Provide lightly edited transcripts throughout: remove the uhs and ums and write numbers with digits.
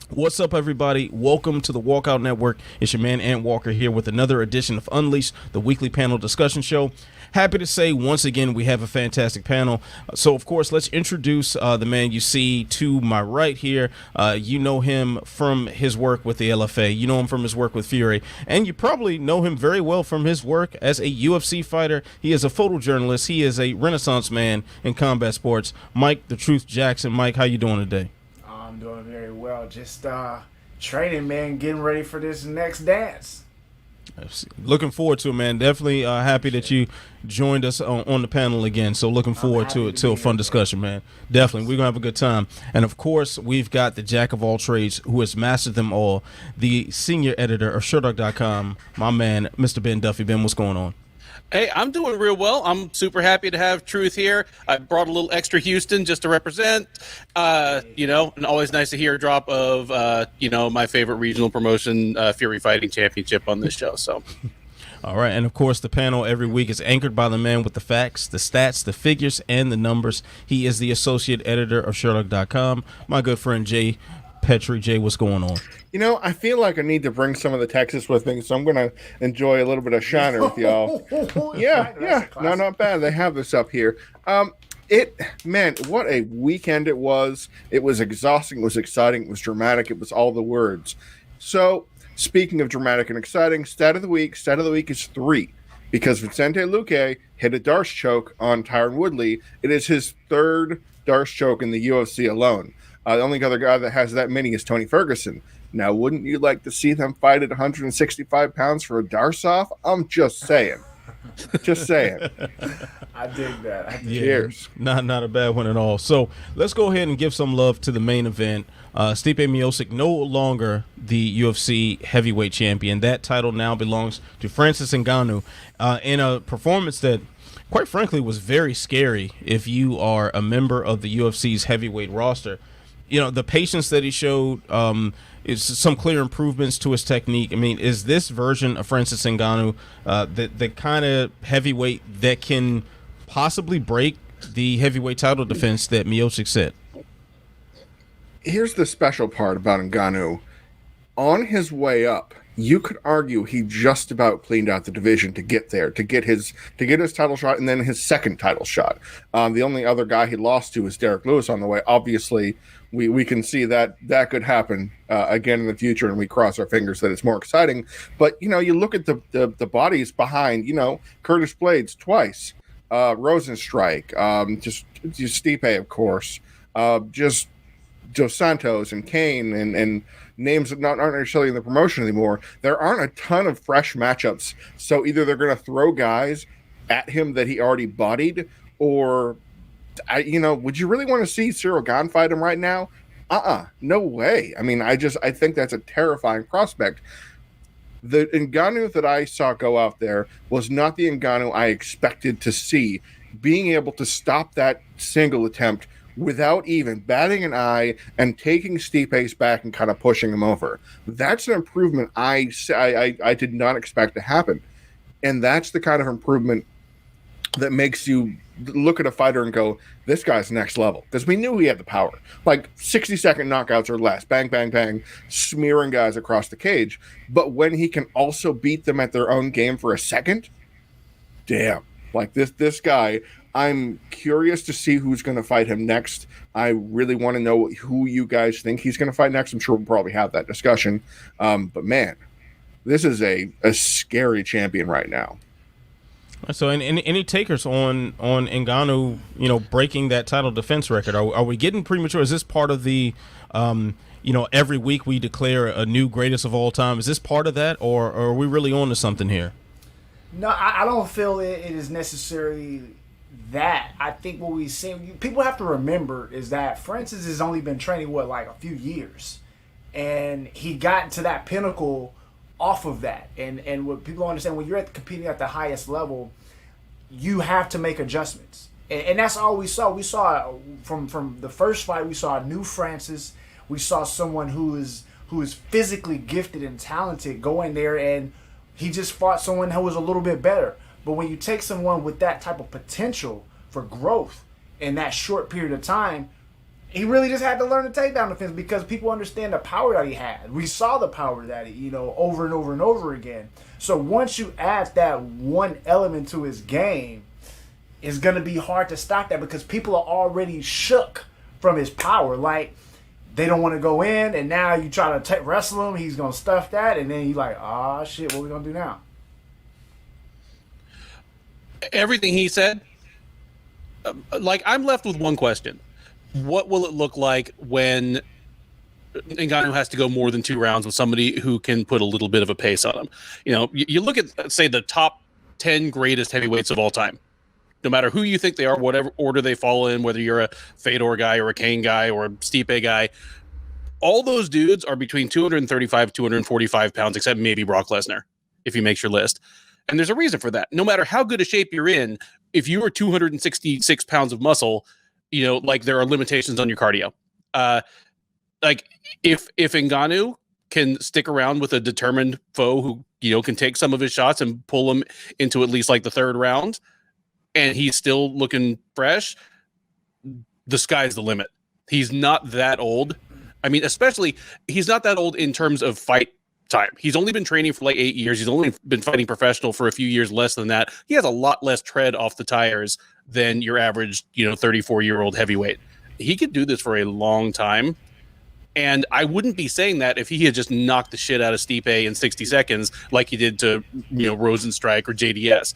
What's up, everybody? Welcome to the Walkout Network. It's your man, Ant Walker, here with another edition of Unleash, the weekly panel discussion show. Happy to say, once again, we have a fantastic panel. So, of course, let's introduce the man you see to my right here. You know him from his work with the LFA. You know him from his work with Fury. And you probably know him very well from his work as a UFC fighter. He is a photojournalist. He is a renaissance man in combat sports. Mike, the Truth Jackson. Mike, how you doing today? I'm doing very well. Just training, man, getting ready for this next dance. Looking forward to it, man. Definitely happy that you joined us on the panel again. So looking forward to it, to a fun discussion, man. Definitely. We're going to have a good time. And, of course, we've got the jack of all trades who has mastered them all, the senior editor of Showtime.com, my man, Mr. Ben Duffy. Ben, what's going on? Hey, I'm doing real well. I'm super happy to have Truth here. I brought a little extra Houston just to represent, and always nice to hear a drop of, my favorite regional promotion, Fury Fighting Championship on this show. So, all right. And, of course, the panel every week is anchored by the man with the facts, the stats, the figures, and the numbers. He is the associate editor of Sherlock.com, my good friend Jay Petrie. Jay, what's going on? You know, I feel like I need to bring some of the Texas with me, so I'm going to enjoy a little bit of Shiner with y'all. Yeah. No, not bad. They have this up here. What a weekend it was. It was exhausting. It was exciting. It was dramatic. It was all the words. So, speaking of dramatic and exciting, stat of the week is 3. Because Vicente Luque hit a Darce choke on Tyron Woodley. It is his 3rd Darce choke in the UFC alone. The only other guy that has that many is Tony Ferguson. Now, wouldn't you like to see them fight at 165 pounds for a Darce-off? I'm just saying. Just saying. I dig that. Cheers. Not a bad one at all. So let's go ahead and give some love to the main event. Stipe Miocic no longer the UFC heavyweight champion. That title now belongs to Francis Ngannou in a performance that, quite frankly, was very scary if you are a member of the UFC's heavyweight roster. You know, the patience that he showed, is some clear improvements to his technique. I mean, is this version of Francis Ngannou the kind of heavyweight that can possibly break the heavyweight title defense that Miocic set? Here's the special part about Ngannou. On his way up, you could argue he just about cleaned out the division to get there, to get his title shot and then his second title shot. The only other guy he lost to is Derrick Lewis on the way. Obviously, we can see that could happen again in the future, and we cross our fingers that it's more exciting. But, you look at the bodies behind, Curtis Blades twice, Rosenstrike, just Stipe, of course, just Dos Santos and Kane and names that aren't necessarily in the promotion anymore. There aren't a ton of fresh matchups. So either they're going to throw guys at him that he already bodied, or, would you really want to see Cyril Gane fight him right now? No way. I mean, I think that's a terrifying prospect. The Ngannou that I saw go out there was not the Ngannou I expected to see, being able to stop that single attempt without even batting an eye and taking Stipe's back and kind of pushing him over. That's an improvement I did not expect to happen. And that's the kind of improvement that makes you look at a fighter and go, this guy's next level. Because we knew he had the power. Like 60-second knockouts or less. Bang, bang, bang. Smearing guys across the cage. But when he can also beat them at their own game for a second, damn. Like this guy, I'm curious to see who's going to fight him next. I really want to know who you guys think he's going to fight next. I'm sure we'll probably have that discussion. But man, this is a scary champion right now. So, any takers on Ngannou, breaking that title defense record? Are we getting premature? Is this part of the, every week we declare a new greatest of all time? Is this part of that, or are we really on to something here? No, I don't feel it is necessarily that. I think what we see, people have to remember is that Francis has only been training, like a few years. And he got to that pinnacle off of that. And what people understand, when you're competing at the highest level, you have to make adjustments. And that's all we saw. We saw from the first fight, we saw a new Francis. We saw someone who is physically gifted and talented go in there, and he just fought someone who was a little bit better. But when you take someone with that type of potential for growth in that short period of time, he really just had to learn the takedown defense because people understand the power that he had. We saw the power that he, over and over and over again. So once you add that one element to his game, it's going to be hard to stop that because people are already shook from his power. Like, they don't want to go in, and now you try to wrestle him, he's going to stuff that, and then you're like, oh, shit, what are we going to do now? Everything he said, I'm left with one question. What will it look like when Ngannou has to go more than 2 rounds with somebody who can put a little bit of a pace on him? You look at, say, the top 10 greatest heavyweights of all time. No matter who you think they are, whatever order they fall in, whether you're a Fedor guy or a Kane guy or a Stipe guy, all those dudes are between 235, 245 pounds, except maybe Brock Lesnar, if he makes your list. And there's a reason for that. No matter how good a shape you're in, if you are 266 pounds of muscle, there are limitations on your cardio. If Ngannou can stick around with a determined foe who, can take some of his shots and pull him into at least the 3rd round, and he's still looking fresh, the sky's the limit. He's not that old. I mean, especially, he's not that old in terms of fight time. He's only been training for 8 years. He's only been fighting professional for a few years less than that. He has a lot less tread off the tires than your average, 34-year-old heavyweight. He could do this for a long time. And I wouldn't be saying that if he had just knocked the shit out of Stipe in 60 seconds like he did to, Rosenstrike or JDS.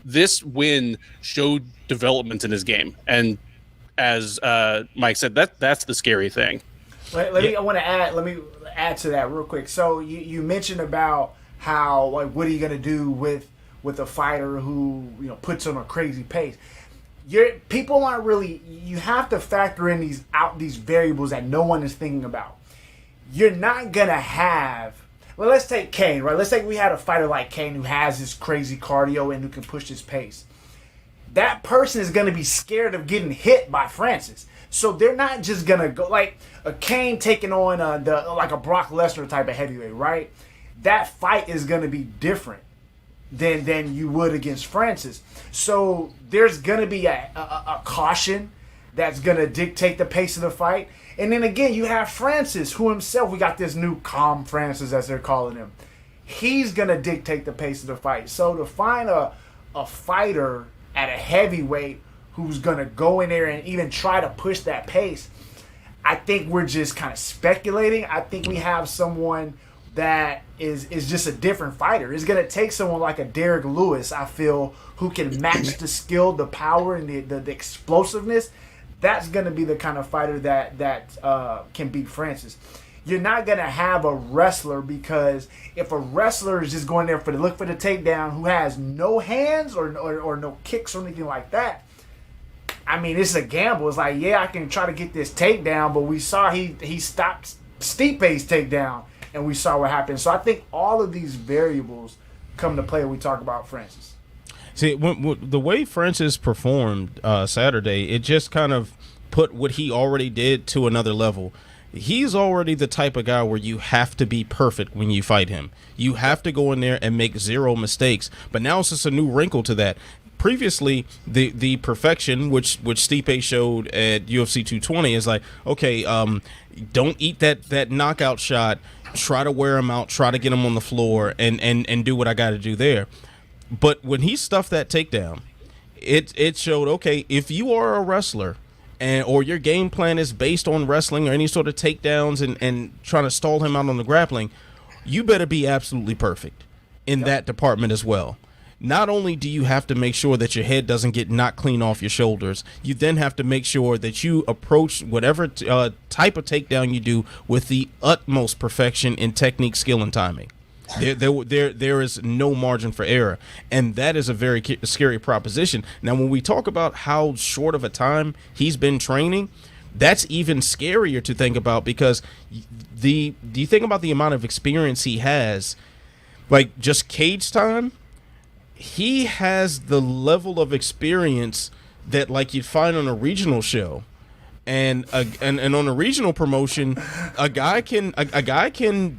This win showed development in his game. And as Mike said, that's the scary thing. Let me add to that real quick. So you mentioned about how, what are you going to do with a fighter who, puts on a crazy pace? People aren't really, you have to factor in these variables that no one is thinking about. You're not going to have, let's take Kane, right? Let's say we had a fighter like Kane who has this crazy cardio and who can push his pace. That person is going to be scared of getting hit by Francis. So they're not just going to go, like a Kane taking on a Brock Lesnar type of heavyweight, right? That fight is going to be different than you would against Francis. So there's going to be a caution that's going to dictate the pace of the fight. And then again, you have Francis, who himself, we got this new calm Francis, as they're calling him. He's going to dictate the pace of the fight. So to find a fighter at a heavyweight who's going to go in there and even try to push that pace, I think we're just kind of speculating. I think we have someone that is just a different fighter. It's going to take someone like a Derrick Lewis, I feel, who can match the skill, the power, and the explosiveness. That's going to be the kind of fighter that can beat Francis. You're not going to have a wrestler, because if a wrestler is just going there to look for the takedown, who has no hands or no kicks or anything like that, I mean, it's a gamble. It's like, yeah, I can try to get this takedown, but we saw he stopped Stipe's takedown, and we saw what happened. So I think all of these variables come to play when we talk about Francis. See, the way Francis performed Saturday, it just kind of put what he already did to another level. He's already the type of guy where you have to be perfect when you fight him. You have to go in there and make 0 mistakes. But now it's just a new wrinkle to that. Previously, the perfection which Stipe showed at UFC 220 is like, okay, don't eat that knockout shot. Try to wear him out. Try to get him on the floor and do what I got to do there. But when he stuffed that takedown, it showed, okay, if you are a wrestler or your game plan is based on wrestling or any sort of takedowns and trying to stall him out on the grappling, you better be absolutely perfect in that department as well. Not only do you have to make sure that your head doesn't get knocked clean off your shoulders, you then have to make sure that you approach whatever type of takedown you do with the utmost perfection in technique, skill, and timing. There is no margin for error, and that is a very scary proposition. Now, when we talk about how short of a time he's been training, that's even scarier to think about, because you think about the amount of experience he has, like just cage time. He has the level of experience that like you'd find on a regional show. And on a regional promotion, a guy can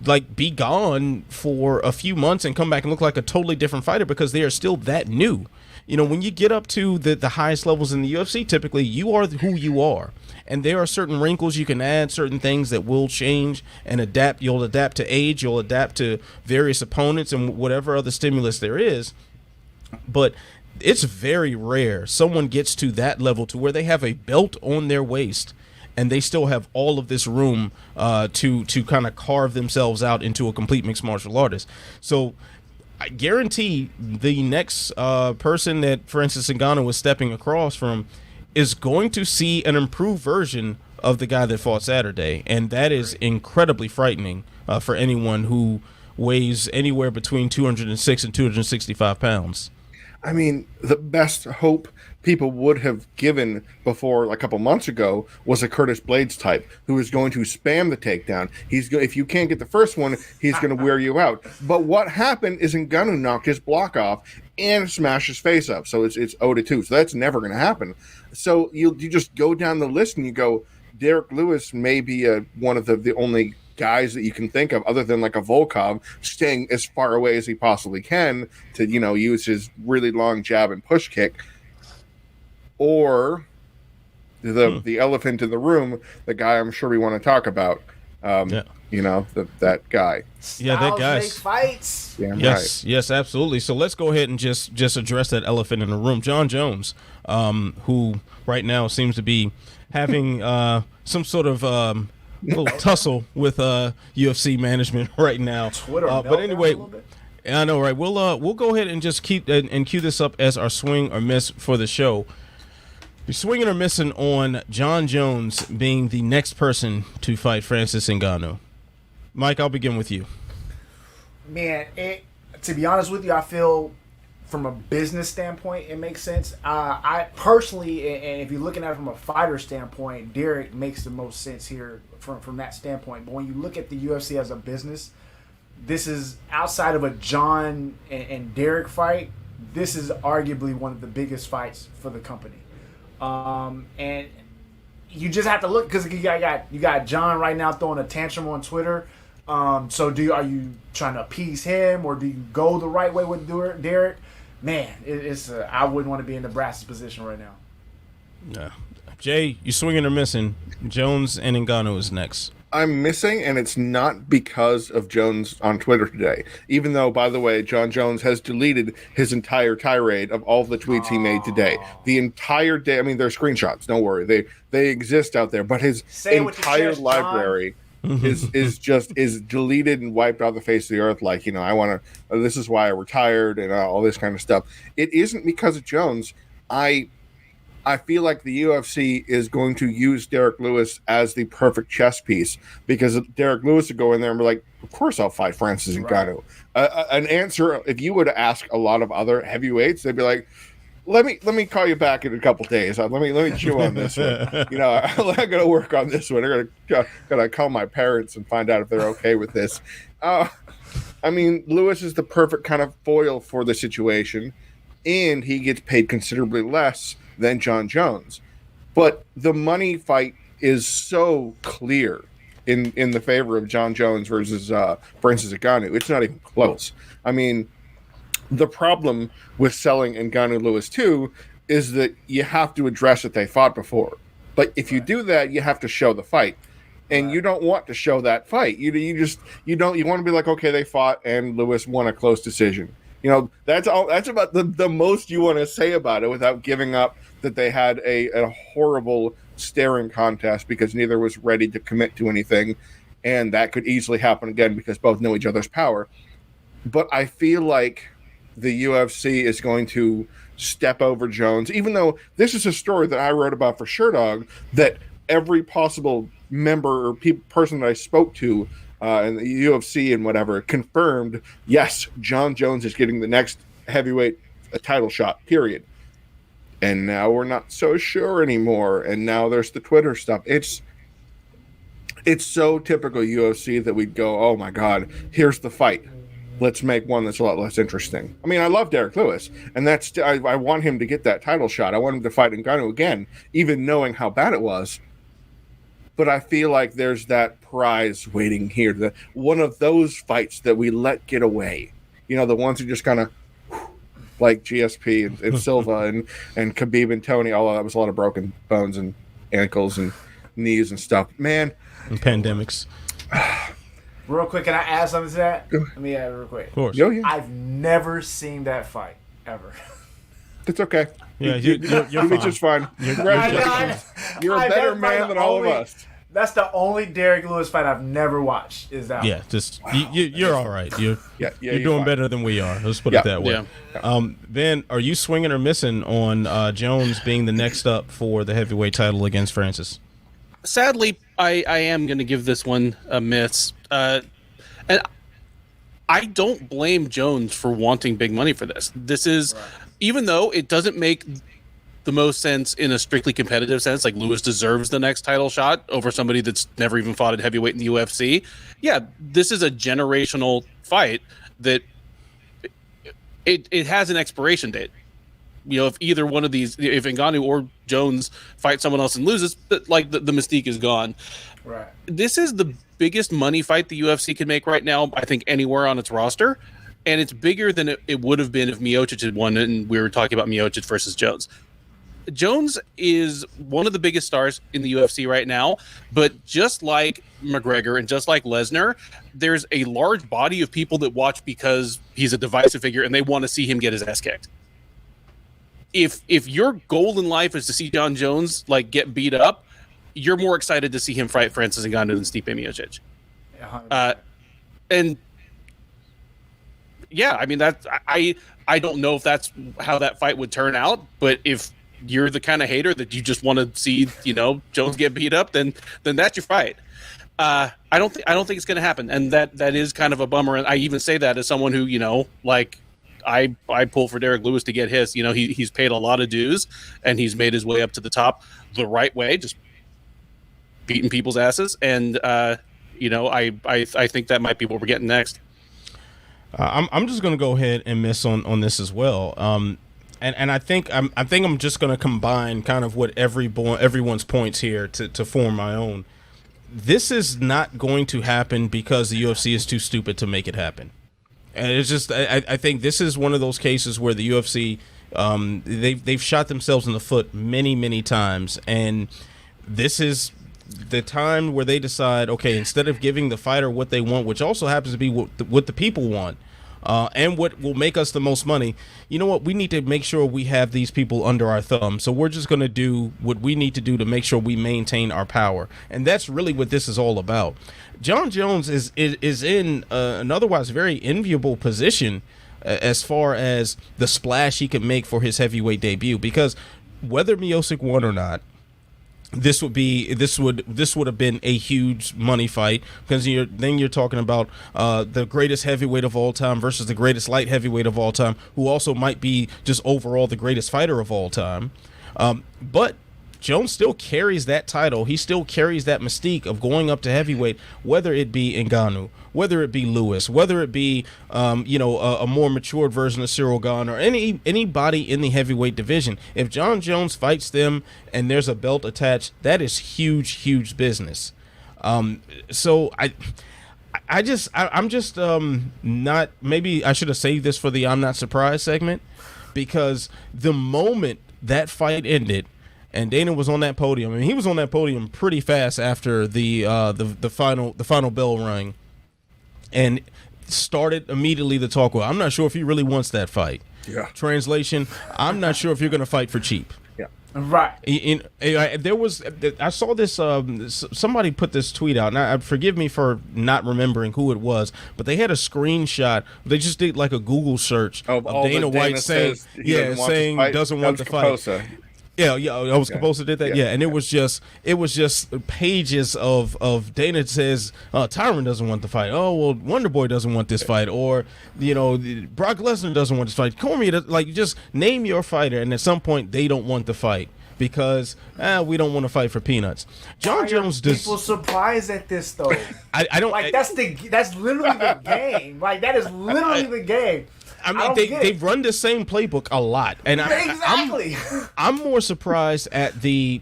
like be gone for a few months and come back and look like a totally different fighter, because they are still that new. When you get up to the highest levels in the UFC, typically you are who you are, and there are certain wrinkles you can add, certain things that will change and adapt. You'll adapt to age, you'll adapt to various opponents and whatever other stimulus there is. But it's very rare someone gets to that level to where they have a belt on their waist and they still have all of this room to kind of carve themselves out into a complete mixed martial artist. So I guarantee the next person that Francis Ngannou is stepping across from is going to see an improved version of the guy that fought Saturday, and that is incredibly frightening for anyone who weighs anywhere between 206 and 265 pounds. I mean, the best hope people would have given before a couple months ago was a Curtis Blades type who is going to spam the takedown. If you can't get the first one, he's going to wear you out. But what happened is Ngannou knocked his block off and smashed his face up. So it's 0-2. So that's never going to happen. So you just go down the list and you go, Derrick Lewis may be one of the only guys that you can think of other than like a Volkov staying as far away as he possibly can to, use his really long jab and push kick. Or the elephant in the room, the guy I'm sure we want to talk about, that guy. Yeah, that guy. Fights. Damn yes, right. yes, absolutely. So let's go ahead and just address that elephant in the room. Jon Jones, who right now seems to be having some sort of little tussle with UFC management right now. Twitter, but anyway, I know, right? We'll go ahead and just keep and cue this up as our swing or miss for the show. You're swinging or missing on Jon Jones being the next person to fight Francis Ngannou. Mike, I'll begin with you. Man, to be honest with you, I feel from a business standpoint, it makes sense. I personally, and if you're looking at it from a fighter standpoint, Derrick makes the most sense here from that standpoint. But when you look at the UFC as a business, this is outside of a Jon and Derrick fight. This is arguably one of the biggest fights for the company. And you just have to look because you got Jon right now throwing a tantrum on Twitter. So are you trying to appease him or do you go the right way with Derrick? Man, I wouldn't want to be in Nebraska's position right now. Yeah. Jay, you swinging or missing? Jones and Ngannou is next. I'm missing, and it's not because of Jones on Twitter today. Even though, by the way, Jon Jones has deleted his entire tirade of all the tweets he made today. The entire day. I mean, they're screenshots. Don't worry, they exist out there. But his entire library is deleted and wiped off the face of the earth. Like, I want to. This is why I retired and all this kind of stuff. It isn't because of Jones. I feel like the UFC is going to use Derrick Lewis as the perfect chess piece because Derrick Lewis would go in there and be like, of course I'll fight Francis Ngannou. An answer, if you would ask a lot of other heavyweights, they'd be like, let me call you back in a couple days. Let me chew on this one. I'm going to work on this one. I'm going to call my parents and find out if they're okay with this. Lewis is the perfect kind of foil for the situation, and he gets paid considerably less than Jon Jones. But the money fight is so clear in the favor of Jon Jones versus Francis Ngannou. It's not even close. The problem with selling Ngannou Lewis too is that you have to address that they fought before. But if you do that, you have to show the fight. And you don't want to show that fight. You want to be like, okay, they fought and Lewis won a close decision. That's all. That's about the most you want to say about it without giving up that they had a horrible staring contest because neither was ready to commit to anything, and that could easily happen again because both know each other's power. But I feel like the UFC is going to step over Jones, even though this is a story that I wrote about for Sherdog that every possible member or person that I spoke to in the UFC and whatever confirmed, yes, Jon Jones is getting the next heavyweight title shot, period. And now we're not so sure anymore. And now there's the Twitter stuff. It's so typical UFC that we'd go, oh my God, here's the fight. Let's make one that's a lot less interesting. I love Derrick Lewis, and I want him to get that title shot. I want him to fight Ngannou again, even knowing how bad it was. But I feel like there's that prize waiting here, one of those fights that we let get away. The ones who just kind of like GSP and Silva and Khabib and Tony, all of that was a lot of broken bones and ankles and knees and stuff. Man, And pandemics. Real quick, can I add something to that? Let me add it real quick. Of course. yeah. I've never seen that fight ever. It's okay. Yeah, you're fine. just fine. Congratulations. You're a better man than all of us. That's the only Derrick Lewis fight I've never watched. Is that? Yeah, just you're all right. You're you're doing fine. better than we are. Let's put it that way. Ben, are you swinging or missing on Jones being the next up for the heavyweight title against Francis? Sadly, I am going to give this one a miss. And I don't blame Jones for wanting big money for this. This is, even though it doesn't make the most sense in a strictly competitive sense, like Lewis deserves the next title shot over somebody that's never even fought at heavyweight in the UFC. Yeah, this is a generational fight that it has an expiration date. You know, if either one of these, if Ngannou or Jones fight someone else and loses, like the mystique is gone. Right. This is the biggest money fight the UFC can make right now, I think, anywhere on its roster. And it's bigger than it would have been if Miocic had won, and we were talking about Miocic versus Jones. Jones is one of the biggest stars in the UFC right now, but just like McGregor and just like Lesnar, there's a large body of people that watch because he's a divisive figure and they want to see him get his ass kicked. If your goal in life is to see Jon Jones like get beat up, you're more excited to see him fight Francis Ngannou than Stipe Miocic. And yeah, I mean that I don't know if that's how that fight would turn out, but if you're the kind of hater that you just want to see, you know, Jones get beat up, then that's your fight. I don't think it's going to happen, and that is kind of a bummer. And I even say that as someone who, you know, like I pull for Derrick Lewis to get his. You know, he's paid a lot of dues, and he's made his way up to the top the right way, just beating people's asses. And you know, I think that might be what we're getting next. I'm just going to go ahead and miss on this as well. And I think I'm just going to combine kind of what everyone's points here to form my own. This is not going to happen because the UFC is too stupid to make it happen. And it's just I think this is one of those cases where the UFC they've shot themselves in the foot many times, and this is the time where they decide, okay, instead of giving the fighter what they want, which also happens to be what the people want, and what will make us the most money, you know what, we need to make sure we have these people under our thumb. So we're just going to do what we need to do to make sure we maintain our power. And that's really what this is all about. Jon Jones is in an otherwise very enviable position as far as the splash he could make for his heavyweight debut, because whether Miocic won or not, this would have been a huge money fight, because you're talking about the greatest heavyweight of all time versus the greatest light heavyweight of all time, who also might be just overall the greatest fighter of all time. But Jones still carries that title. He still carries that mystique of going up to heavyweight, whether it be Ngannou, whether it be Lewis, whether it be a more matured version of Cyril Gane, or anybody in the heavyweight division. If Jon Jones fights them and there's a belt attached, that is huge business. So I'm just not. Maybe I should have saved this for the I'm not surprised segment, because the moment that fight ended and Dana was on that podium, and he was on that podium pretty fast after the final bell rang, and started immediately to talk. Well, I'm not sure if he really wants that fight. Yeah. Translation: I'm not sure if you're going to fight for cheap. Yeah. Right. I saw this. Somebody put this tweet out, and forgive me for not remembering who it was, but they had a screenshot. They just did like a Google search of Dana White saying doesn't want the fight. Yeah, I was supposed to do that. Yeah, and it was just pages of Dana says Tyron doesn't want the fight. Oh well, Wonder Boy doesn't want this fight, or Brock Lesnar doesn't want this fight. Cormier, like, just name your fighter, and at some point they don't want the fight because we don't want to fight for peanuts. Jon Jones does. People surprised at this though. I don't like. That's literally the game. Like, that is literally the game. I mean, they've run the same playbook a lot, and exactly. I'm more surprised at the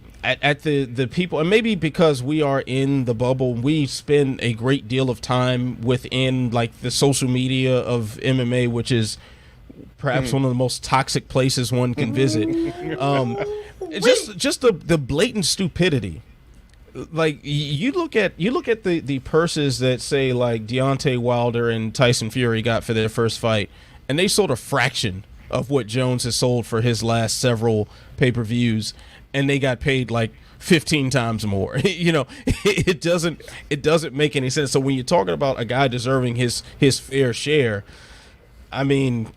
people, and maybe because we are in the bubble, we spend a great deal of time within like the social media of MMA, which is perhaps one of the most toxic places one can visit. Just the blatant stupidity. like you look at the purses that say like Deontay Wilder and Tyson Fury got for their first fight, and they sold a fraction of what Jones has sold for his last several pay-per-views, and they got paid like 15 times more. It doesn't make any sense. So when you're talking about a guy deserving his fair share, I mean,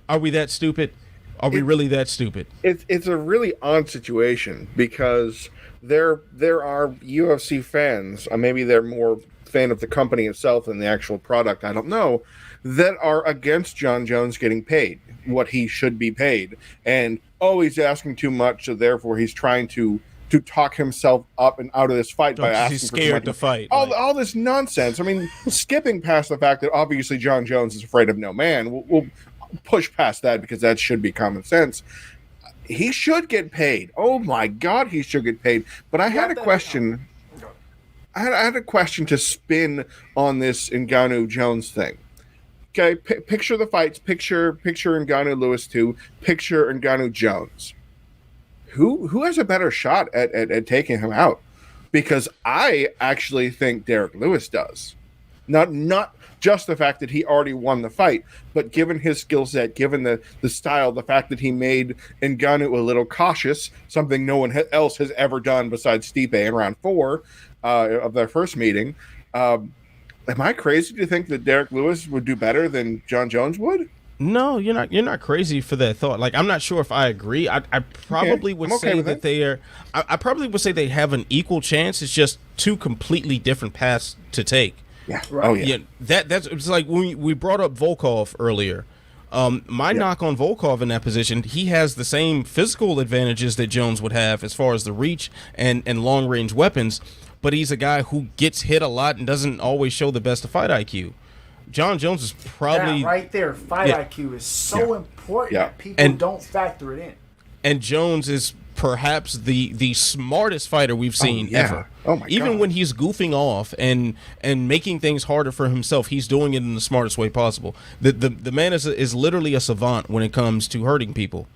are we that stupid? Are we really that stupid? It's a really odd situation because there are UFC fans, maybe they're more fan of the company itself than the actual product, I don't know, that are against Jon Jones getting paid what he should be paid. And, he's asking too much, so therefore he's trying to talk himself up and out of this fight by asking he's scared to fight. All this nonsense. I mean, skipping past the fact that obviously Jon Jones is afraid of no man, we'll push past that because that should be common sense. He should get paid. Oh my God, he should get paid. But I had a question. I had a question to spin on this Ngannou Jones thing. Okay, picture the fights. Picture Ngannou Lewis 2. Picture Ngannou Jones. Who has a better shot at taking him out? Because I actually think Derrick Lewis does. Not just the fact that he already won the fight, but given his skill set, given the style, the fact that he made Ngannou a little cautious, something no one else has ever done besides Stipe in round 4 of their first meeting. Am I crazy to think that Derrick Lewis would do better than Jon Jones would? No, you're not. You're not crazy for that thought. Like, I'm not sure if I agree. I probably would say that they are. I probably would say they have an equal chance. It's just two completely different paths to take. Yeah. Right. Oh yeah. That's it's like when we brought up Volkov earlier. My knock on Volkov in that position, he has the same physical advantages that Jones would have as far as the reach and long range weapons, but he's a guy who gets hit a lot and doesn't always show the best of fight IQ. Jon Jones is probably right there. Fight IQ is so important that people don't factor it in. And Jones is perhaps the smartest fighter we've seen ever. Oh my God. Even when he's goofing off and making things harder for himself, he's doing it in the smartest way possible. The man is literally a savant when it comes to hurting people.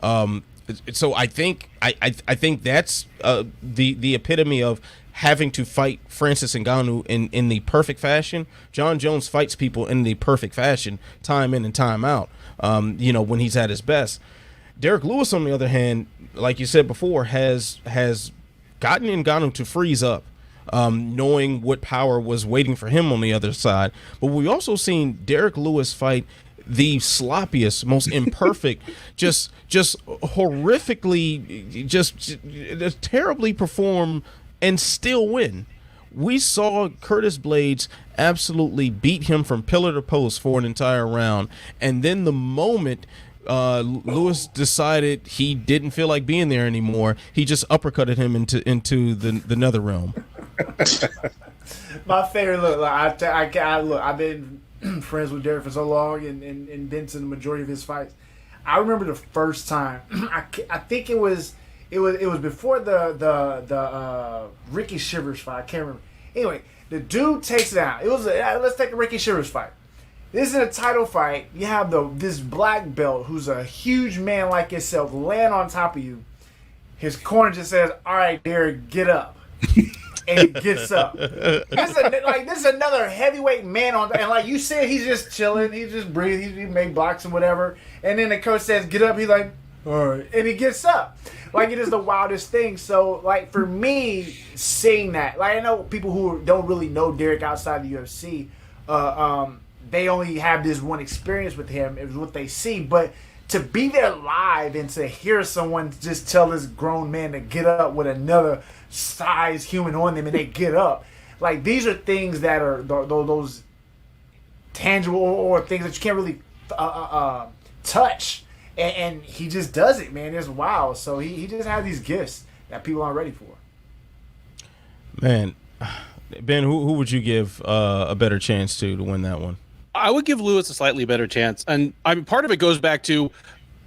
So I think that's the epitome of having to fight Francis Ngannou in the perfect fashion. Jon Jones fights people in the perfect fashion, time in and time out. When he's at his best. Derrick Lewis, on the other hand, like you said before, has gotten Ngannou to freeze up, knowing what power was waiting for him on the other side. But we also seen Derrick Lewis fight the sloppiest, most imperfect, just horrifically, just terribly perform and still win. We saw Curtis Blades absolutely beat him from pillar to post for an entire round, and then the moment Lewis decided he didn't feel like being there anymore, he just uppercutted him into the nether realm. My favorite look. I've been friends with Derrick for so long and been to the majority of his fights. I remember the first time. I think it was before the Ricky Shivers fight. I can't remember. Anyway, the dude takes it out. It was let's take a Ricky Shivers fight. This is a title fight. You have this black belt who's a huge man like yourself land on top of you. His corner just says, "All right, Derrick, get up," and he gets up. This is another heavyweight man and like you said, he's just chilling. He's just breathing. He make blocks and whatever. And then the coach says, "Get up." He's like, "All right," and he gets up. Like, it is the wildest thing. So, like, for me, seeing that, like, I know people who don't really know Derrick outside the UFC, they only have this one experience with him. It was what they see. But to be there live and to hear someone just tell this grown man to get up with another size human on them and they get up, like, these are things that are those tangible or things that you can't really touch. And he just does it, man. It's wild. So he just has these gifts that people aren't ready for. Man, Ben, who would you give a better chance to win that one? I would give Lewis a slightly better chance. And part of it goes back to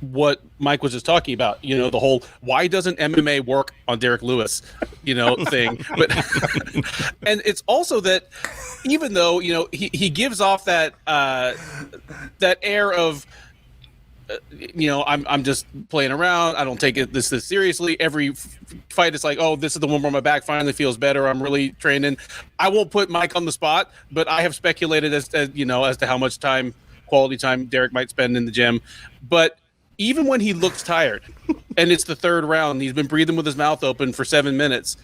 what Mike was just talking about, the whole why doesn't MMA work on Derrick Lewis, thing. But and it's also that even though, he gives off that air of I'm just playing around. I don't take this seriously. Every fight, it's like, oh, this is the one where my back finally feels better. I'm really training. I won't put Mike on the spot, but I have speculated as to how much quality time Derrick might spend in the gym. But even when he looks tired, and it's the third round, he's been breathing with his mouth open for 7 minutes.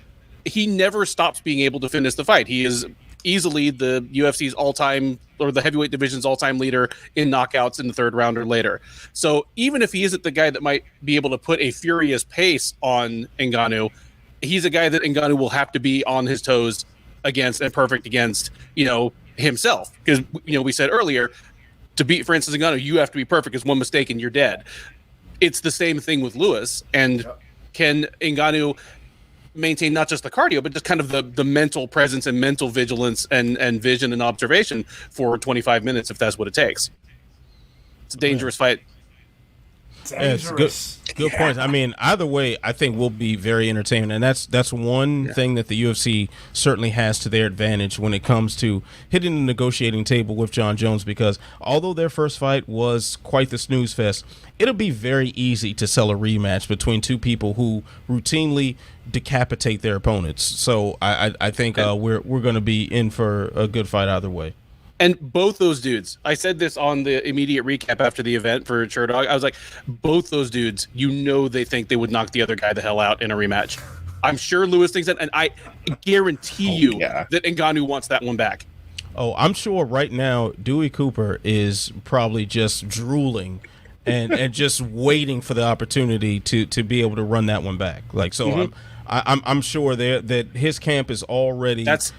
He never stops being able to finish the fight. He is easily the UFC's all-time, or the heavyweight division's all-time leader in knockouts in the third round or later. So even if he isn't the guy that might be able to put a furious pace on Ngannou, he's a guy that Ngannou will have to be on his toes against and perfect against, himself. Because, we said earlier, to beat Francis Ngannou, you have to be perfect, because one mistake and you're dead. It's the same thing with Lewis. And can Ngannou maintain not just the cardio, but just kind of the mental presence and mental vigilance and vision and observation for 25 minutes, if that's what it takes? It's a dangerous fight. Dangerous. It's good points. I mean, either way, I think will be very entertaining, and that's one thing that the UFC certainly has to their advantage when it comes to hitting the negotiating table with Jon Jones, because although their first fight was quite the snooze fest, it'll be very easy to sell a rematch between two people who routinely decapitate their opponents. So I think we're going to be in for a good fight either way. And both those dudes, I said this on the immediate recap after the event for Cherant. I was like, both those dudes, they think they would knock the other guy the hell out in a rematch. I'm sure Lewis thinks that, and I guarantee that Ngannou wants that one back. Oh, I'm sure right now Dewey Cooper is probably just drooling and just waiting for the opportunity to be able to run that one back. Like, so I'm sure that his camp is already. That's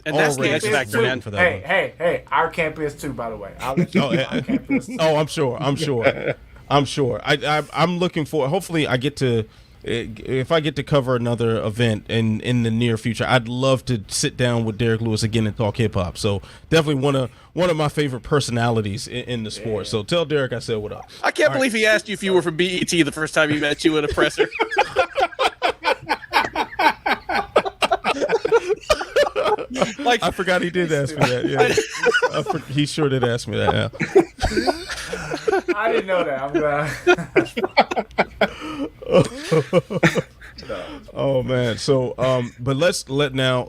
the X factor, man. For that hey! Our camp is too, by the way. Our camp is too. Oh, I'm sure. I'm looking for. Hopefully, I get to. If I get to cover another event in the near future, I'd love to sit down with Derrick Lewis again and talk hip hop. So definitely one of my favorite personalities in the sport. So tell Derrick I said what up. I can't believe he asked you if you were from BET the first time he met you at a presser. I forgot he did ask me that. Yeah, he sure did ask me that. Yeah. I didn't know that. I'm glad. Oh man. So, but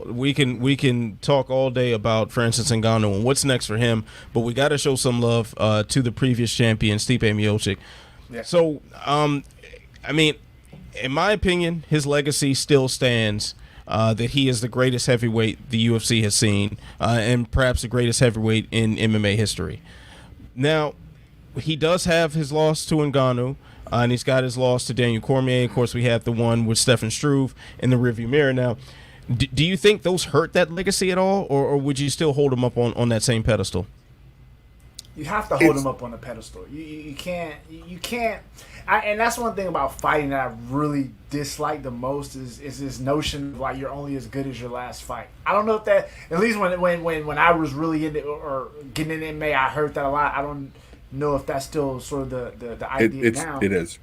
we can talk all day about Francis Ngannou and what's next for him. But we got to show some love to the previous champion, Stipe Miocic. Yeah. So, I mean, in my opinion, his legacy still stands. That he is the greatest heavyweight the UFC has seen, and perhaps the greatest heavyweight in MMA history. Now, he does have his loss to Ngannou, and he's got his loss to Daniel Cormier. Of course, we have the one with Stefan Struve in the rearview mirror. Now, do you think those hurt that legacy at all, or would you still hold him up on that same pedestal? You have to hold him up on the pedestal. You can't. And that's one thing about fighting that I really dislike the most is this notion of like you're only as good as your last fight. I don't know if that, at least when I was really into or getting in MMA, I heard that a lot. I don't know if that's still sort of the idea now. It is.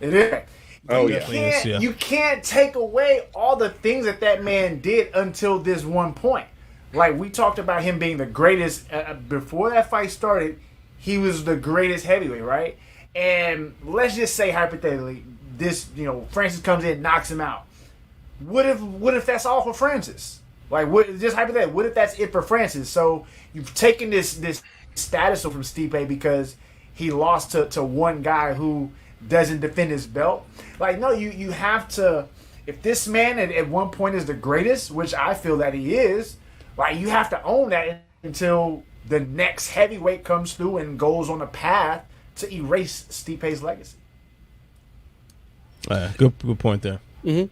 It is. Oh, yeah. You can't take away all the things that man did until this one point. Like, we talked about him being the greatest. Before that fight started, he was the greatest heavyweight, right? And let's just say, hypothetically, Francis comes in, knocks him out. What if that's all for Francis? Like, just hypothetically, what if that's it for Francis? So you've taken this status from Stipe because he lost to one guy who doesn't defend his belt. Like, no, you have to. If this man at one point is the greatest, which I feel that he is, like, you have to own that until the next heavyweight comes through and goes on a path to erase Stipe's legacy. Good point there. Mm-hmm.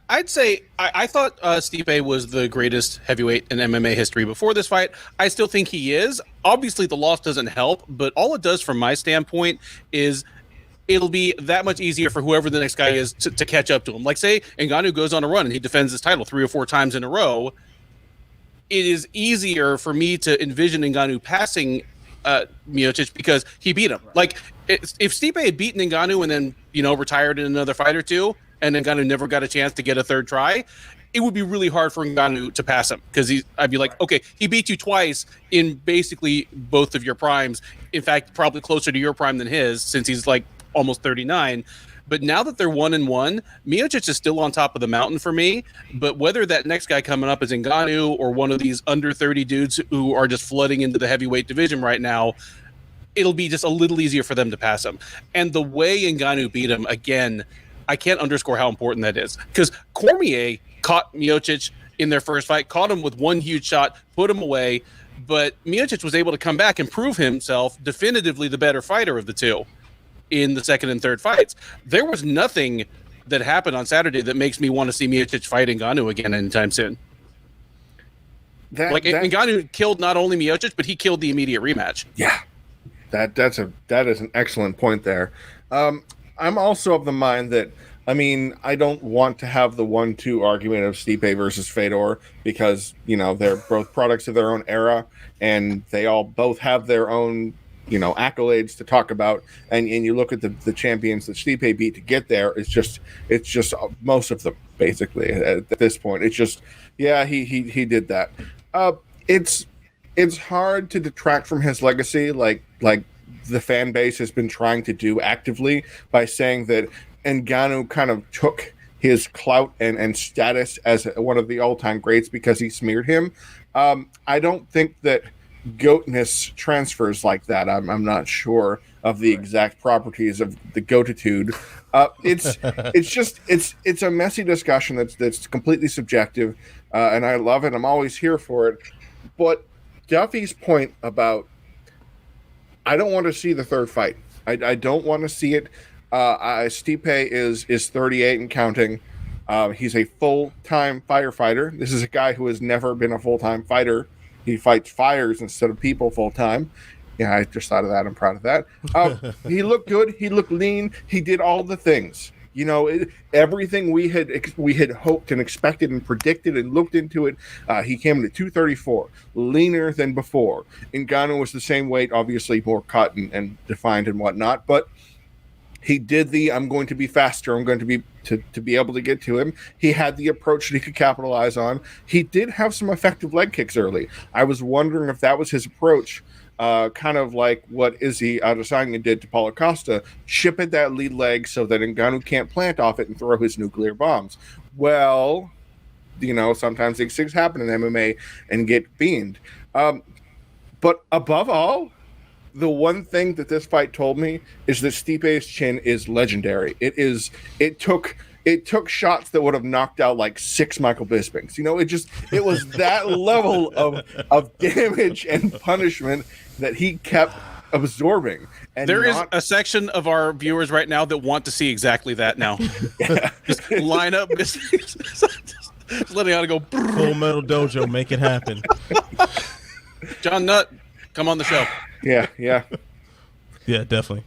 I'd say I thought Stipe was the greatest heavyweight in MMA history before this fight. I still think he is. Obviously, the loss doesn't help, but all it does from my standpoint is it'll be that much easier for whoever the next guy is to catch up to him. Like, say Ngannou goes on a run and he defends his title 3 or 4 times in a row. It is easier for me to envision Ngannou passing Miocic because he beat him. Like, if Stipe had beaten Ngannou and then retired in another fight or two, and Ngannou never got a chance to get a third try, it would be really hard for Ngannou to pass him, because I'd be like, okay, he beat you twice in basically both of your primes. In fact, probably closer to your prime than his, since he's like almost 39. But now that they're 1-1, Miocic is still on top of the mountain for me. But whether that next guy coming up is Ngannou or one of these under 30 dudes who are just flooding into the heavyweight division right now, it'll be just a little easier for them to pass him. And the way Ngannou beat him, again, I can't underscore how important that is. Because Cormier caught Miocic in their first fight, caught him with one huge shot, put him away. But Miocic was able to come back and prove himself definitively the better fighter of the two in the second and third fights. There was nothing that happened on Saturday that makes me want to see Miocic fight Ngannou again anytime soon. Ngannou killed not only Miocic, but he killed the immediate rematch. Yeah, that is an excellent point there. I'm also of the mind that, I mean, I don't want to have the 1-2 argument of Stipe versus Fedor, because, you know, they're both products of their own era, and they all both have their own, you know, accolades to talk about. And you look at the champions that Stipe beat to get there, it's just most of them, basically, at this point. It's just, yeah, he did that. It's hard to detract from his legacy, like the fan base has been trying to do actively, by saying that Ngannou kind of took his clout and status as one of the all-time greats because he smeared him. I don't think that goatness transfers like that. I'm not sure of the exact properties of the goatitude. It's a messy discussion that's completely subjective, and I love it. I'm always here for it. But Duffy's point about, I don't want to see the third fight. I don't want to see it. Stipe is 38 and counting. He's a full-time firefighter. This is a guy who has never been a full-time fighter. He fights fires instead of people full-time. Yeah, I just thought of that. I'm proud of that. He looked good. He looked lean. He did all the things. You know, everything we had hoped and expected and predicted and looked into it. He came in at 234, leaner than before. Ngannou was the same weight, obviously more cut and defined and whatnot, but he did I'm going to be faster. I'm going to be able to get to him. He had the approach that he could capitalize on. He did have some effective leg kicks early. I was wondering if that was his approach. Kind of like what Izzy Adesanya did to Paulo Costa, chip at that lead leg so that Ngannou can't plant off it and throw his nuclear bombs. Well, you know, sometimes these things happen in MMA and get beamed. But above all, the one thing that this fight told me is that Stipe's chin is legendary. It took shots that would have knocked out like 6 Michael Bispings. You know, it was that level of damage and punishment that he kept absorbing. And there is a section of our viewers right now that want to see exactly that now. Just line up. Just letting out go. Full Metal Dojo, make it happen. John Nutt, come on the show. Yeah. Yeah, definitely.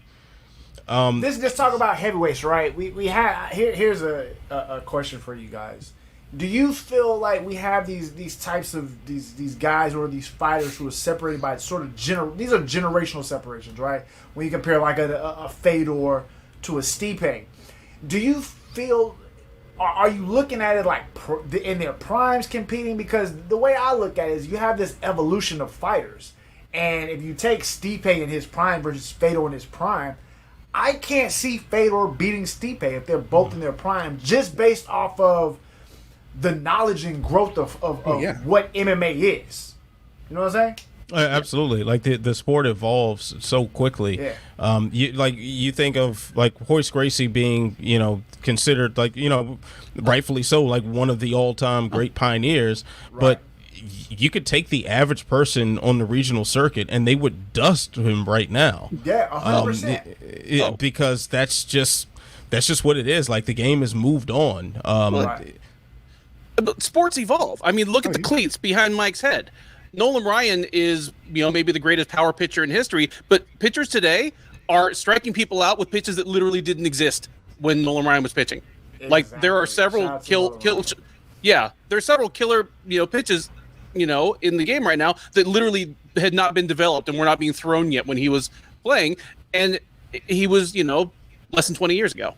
Let's talk about heavyweights, right? We have here's a question for you guys. Do you feel like we have these types of these guys or these fighters who are separated by sort of these are generational separations, right? When you compare like a Fedor to a Stipe, do you feel, are you looking at it like in their primes competing? Because the way I look at it is you have this evolution of fighters, and if you take Stipe in his prime versus Fedor in his prime, I can't see Fedor beating Stipe if they're both in their prime, just based off of the knowledge and growth of what MMA is. You know what I'm saying? Absolutely. Like the sport evolves so quickly. Yeah. You think of like Hoist Gracie being, you know, considered like, you know, rightfully so, like one of the all-time great pioneers, right. But you could take the average person on the regional circuit and they would dust him right now. Yeah, 100%. Because that's just what it is. Like the game has moved on. Right. But sports evolve. I mean, look at the cleats behind Mike's head. Nolan Ryan is, you know, maybe the greatest power pitcher in history, but pitchers today are striking people out with pitches that literally didn't exist when Nolan Ryan was pitching. Exactly. Like there are several there are several killer, you know, pitches, you know, in the game right now that literally had not been developed and were not being thrown yet when he was playing, and he was, you know, less than 20 years ago.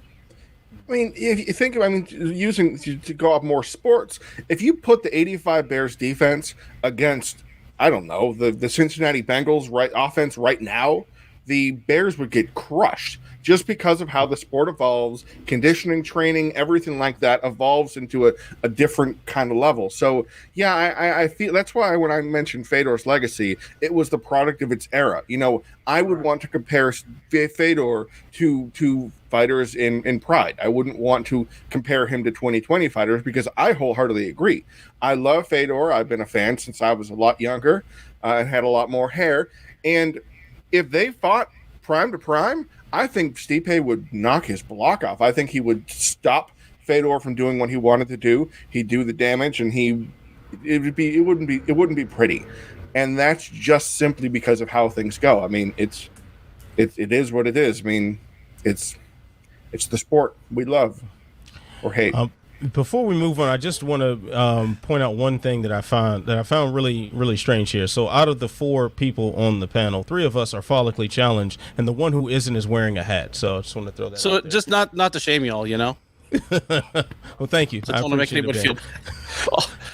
I mean, if you think, using to go off more sports, if you put the 85 Bears defense against, I don't know, the Cincinnati Bengals offense right now, the Bears would get crushed just because of how the sport evolves, conditioning, training, everything like that evolves into a different kind of level. So, yeah, I feel that's why when I mentioned Fedor's legacy, it was the product of its era. I would want to compare Fedor to fighters in Pride. I wouldn't want to compare him to 2020 fighters because I wholeheartedly agree. I love Fedor. I've been a fan since I was a lot younger and had a lot more hair. And if they fought prime to prime, I think Stipe would knock his block off. I think he would stop Fedor from doing what he wanted to do. He'd do the damage, and it wouldn't be pretty. And that's just simply because of how things go. I mean, it is what it is. I mean, it's the sport we love or hate. Before we move on, I just want to point out one thing that I found really, really strange here. So out of the 4 people on the panel, 3 of us are follically challenged, and the one who isn't is wearing a hat. So I just want to throw that out there. Just not to shame y'all, Well, thank you. I want to make anybody feel.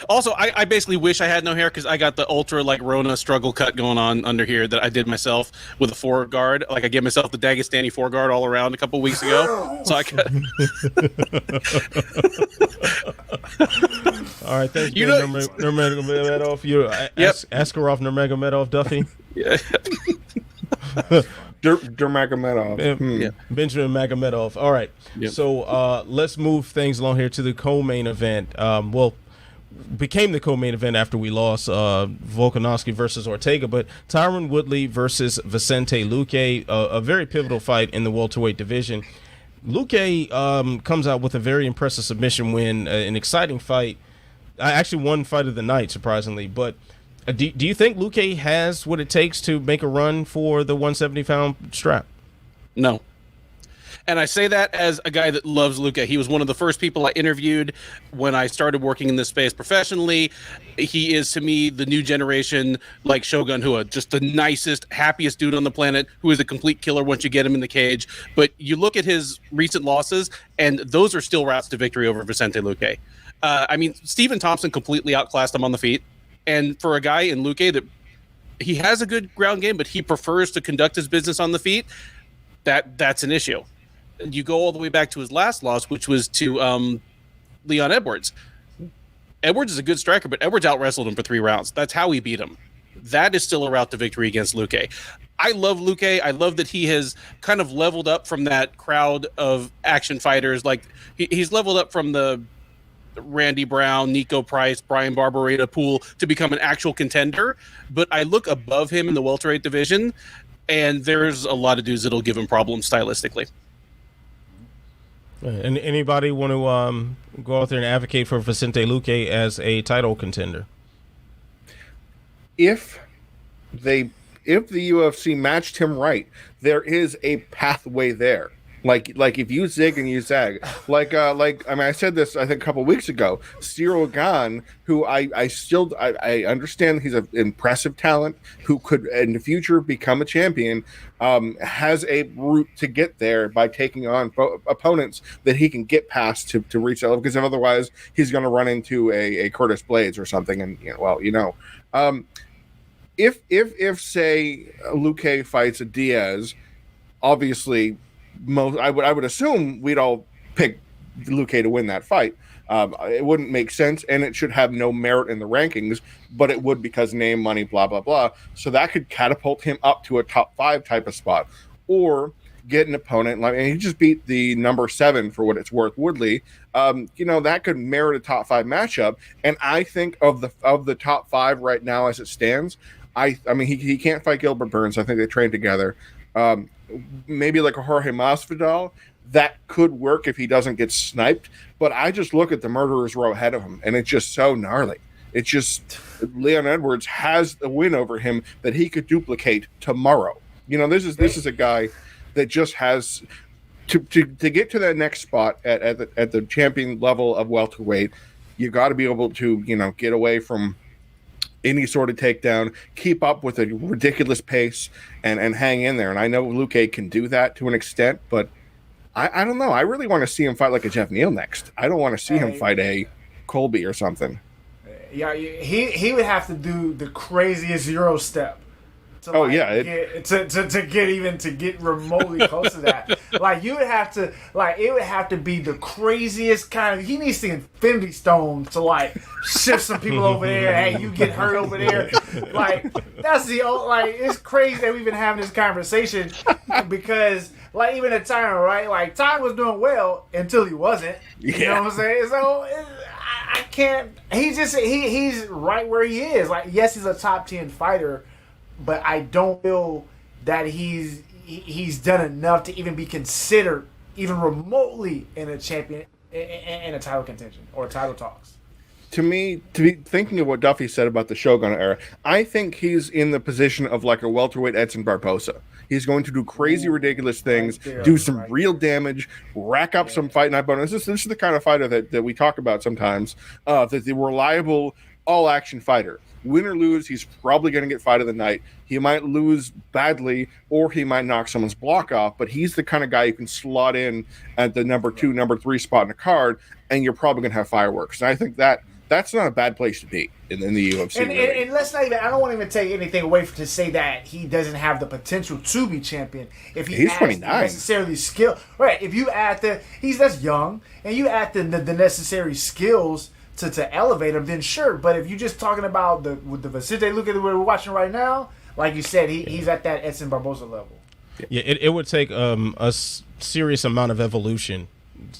Also, I basically wish I had no hair because I got the ultra Rona struggle cut going on under here that I did myself with a 4 guard. Like I gave myself the Dagestani 4 guard all around a couple weeks ago. So I got. All right, thank you, Nurmagomedov. You Askarov Nurmagomedov Duffy. Yeah. Dermagomedov. Yeah. Benjamin Magomedov. All right. Yep. So let's move things along here to the co-main event. Became the co-main event after we lost Volkanovski versus Ortega, but Tyron Woodley versus Vicente Luque, a very pivotal fight in the welterweight division. Luque comes out with a very impressive submission win, an exciting fight. I actually won fight of the night, surprisingly, but do you think Luque has what it takes to make a run for the 170-pound strap? No. And I say that as a guy that loves Luque. He was one of the first people I interviewed when I started working in this space professionally. He is, to me, the new generation, like Shogun Rua, just the nicest, happiest dude on the planet who is a complete killer once you get him in the cage. But you look at his recent losses, and those are still routes to victory over Vicente Luque. Stephen Thompson completely outclassed him on the feet. And for a guy in Luque that he has a good ground game, but he prefers to conduct his business on the feet, that's an issue. You go all the way back to his last loss, which was to Leon Edwards. Edwards is a good striker, but Edwards out-wrestled him for 3 rounds. That's how he beat him. That is still a route to victory against Luque. I love Luque. I love that he has kind of leveled up from that crowd of action fighters. Like he's leveled up from the Randy Brown, Nico Price, Brian Barberetta pool to become an actual contender. But I look above him in the welterweight division, and there's a lot of dudes that'll give him problems stylistically. And anybody want to go out there and advocate for Vicente Luque as a title contender? If the UFC matched him right, there is a pathway there. Like if you zig and you zag, I said this I think a couple of weeks ago. Cyril Gane, who I understand he's an impressive talent who could in the future become a champion, has a route to get there by taking on opponents that he can get past to reach that level. Because otherwise he's going to run into a Curtis Blades or something, and if say Luque fights a Diaz, obviously. I would assume we'd all pick Luque to win that fight. It wouldn't make sense, and it should have no merit in the rankings, but it would because name, money, blah, blah, blah. So that could catapult him up to a top 5 type of spot. Or get an opponent, and he just beat the number 7 for what it's worth, Woodley. That could merit a top 5 matchup. And I think of the top 5 right now as it stands, he can't fight Gilbert Burns. I think they train together. Maybe like a Jorge Masvidal, that could work if he doesn't get sniped. But I just look at the murderer's row ahead of him, and it's just so gnarly. It's just Leon Edwards has a win over him that he could duplicate tomorrow. This is a guy that just has to get to that next spot at the champion level of welterweight. You got to be able to get away from any sort of takedown, keep up with a ridiculous pace, and hang in there. And I know Luque can do that to an extent, but I don't know. I really want to see him fight like a Jeff Neal next. I don't want to see him fight a Colby or something. Yeah, he would have to do the craziest Euro step. To get remotely close to that. Like you would have to, like it would have to be the craziest kind of. He needs the Infinity Stone to like shift some people over there. Hey, you get hurt over there. Like that's the old. Like it's crazy that we've been having this conversation because. Like, even at Tyron, right? Like, Tyron was doing well until he wasn't. You know what I'm saying? So, I can't... He's right where he is. Like, yes, he's a top 10 fighter, but I don't feel that he's done enough to even be considered even remotely in a champion... in a title contention or title talks. To me, to be thinking of what Duffy said about the Shogun era, I think he's in the position of like a welterweight Edson Barbosa. He's going to do crazy, ridiculous things, do some real damage, rack up some fight night bonus. This is the kind of fighter that we talk about sometimes, that the reliable, all-action fighter. Win or lose, he's probably going to get fight of the night. He might lose badly, or he might knock someone's block off, but he's the kind of guy you can slot in at the number 2, number 3 spot in a card, and you're probably going to have fireworks. And I think that's not a bad place to be in the UFC. And let's not even, I don't want to even take anything away to say that he doesn't have the potential to be champion. If he's 29. Necessarily skill. Right. If you add that's young, and you add the necessary skills to elevate him, then sure. But if you're just talking about the Vicente Luque that we're watching right now, like you said, he's at that Edson Barbosa level. Yeah, it would take a serious amount of evolution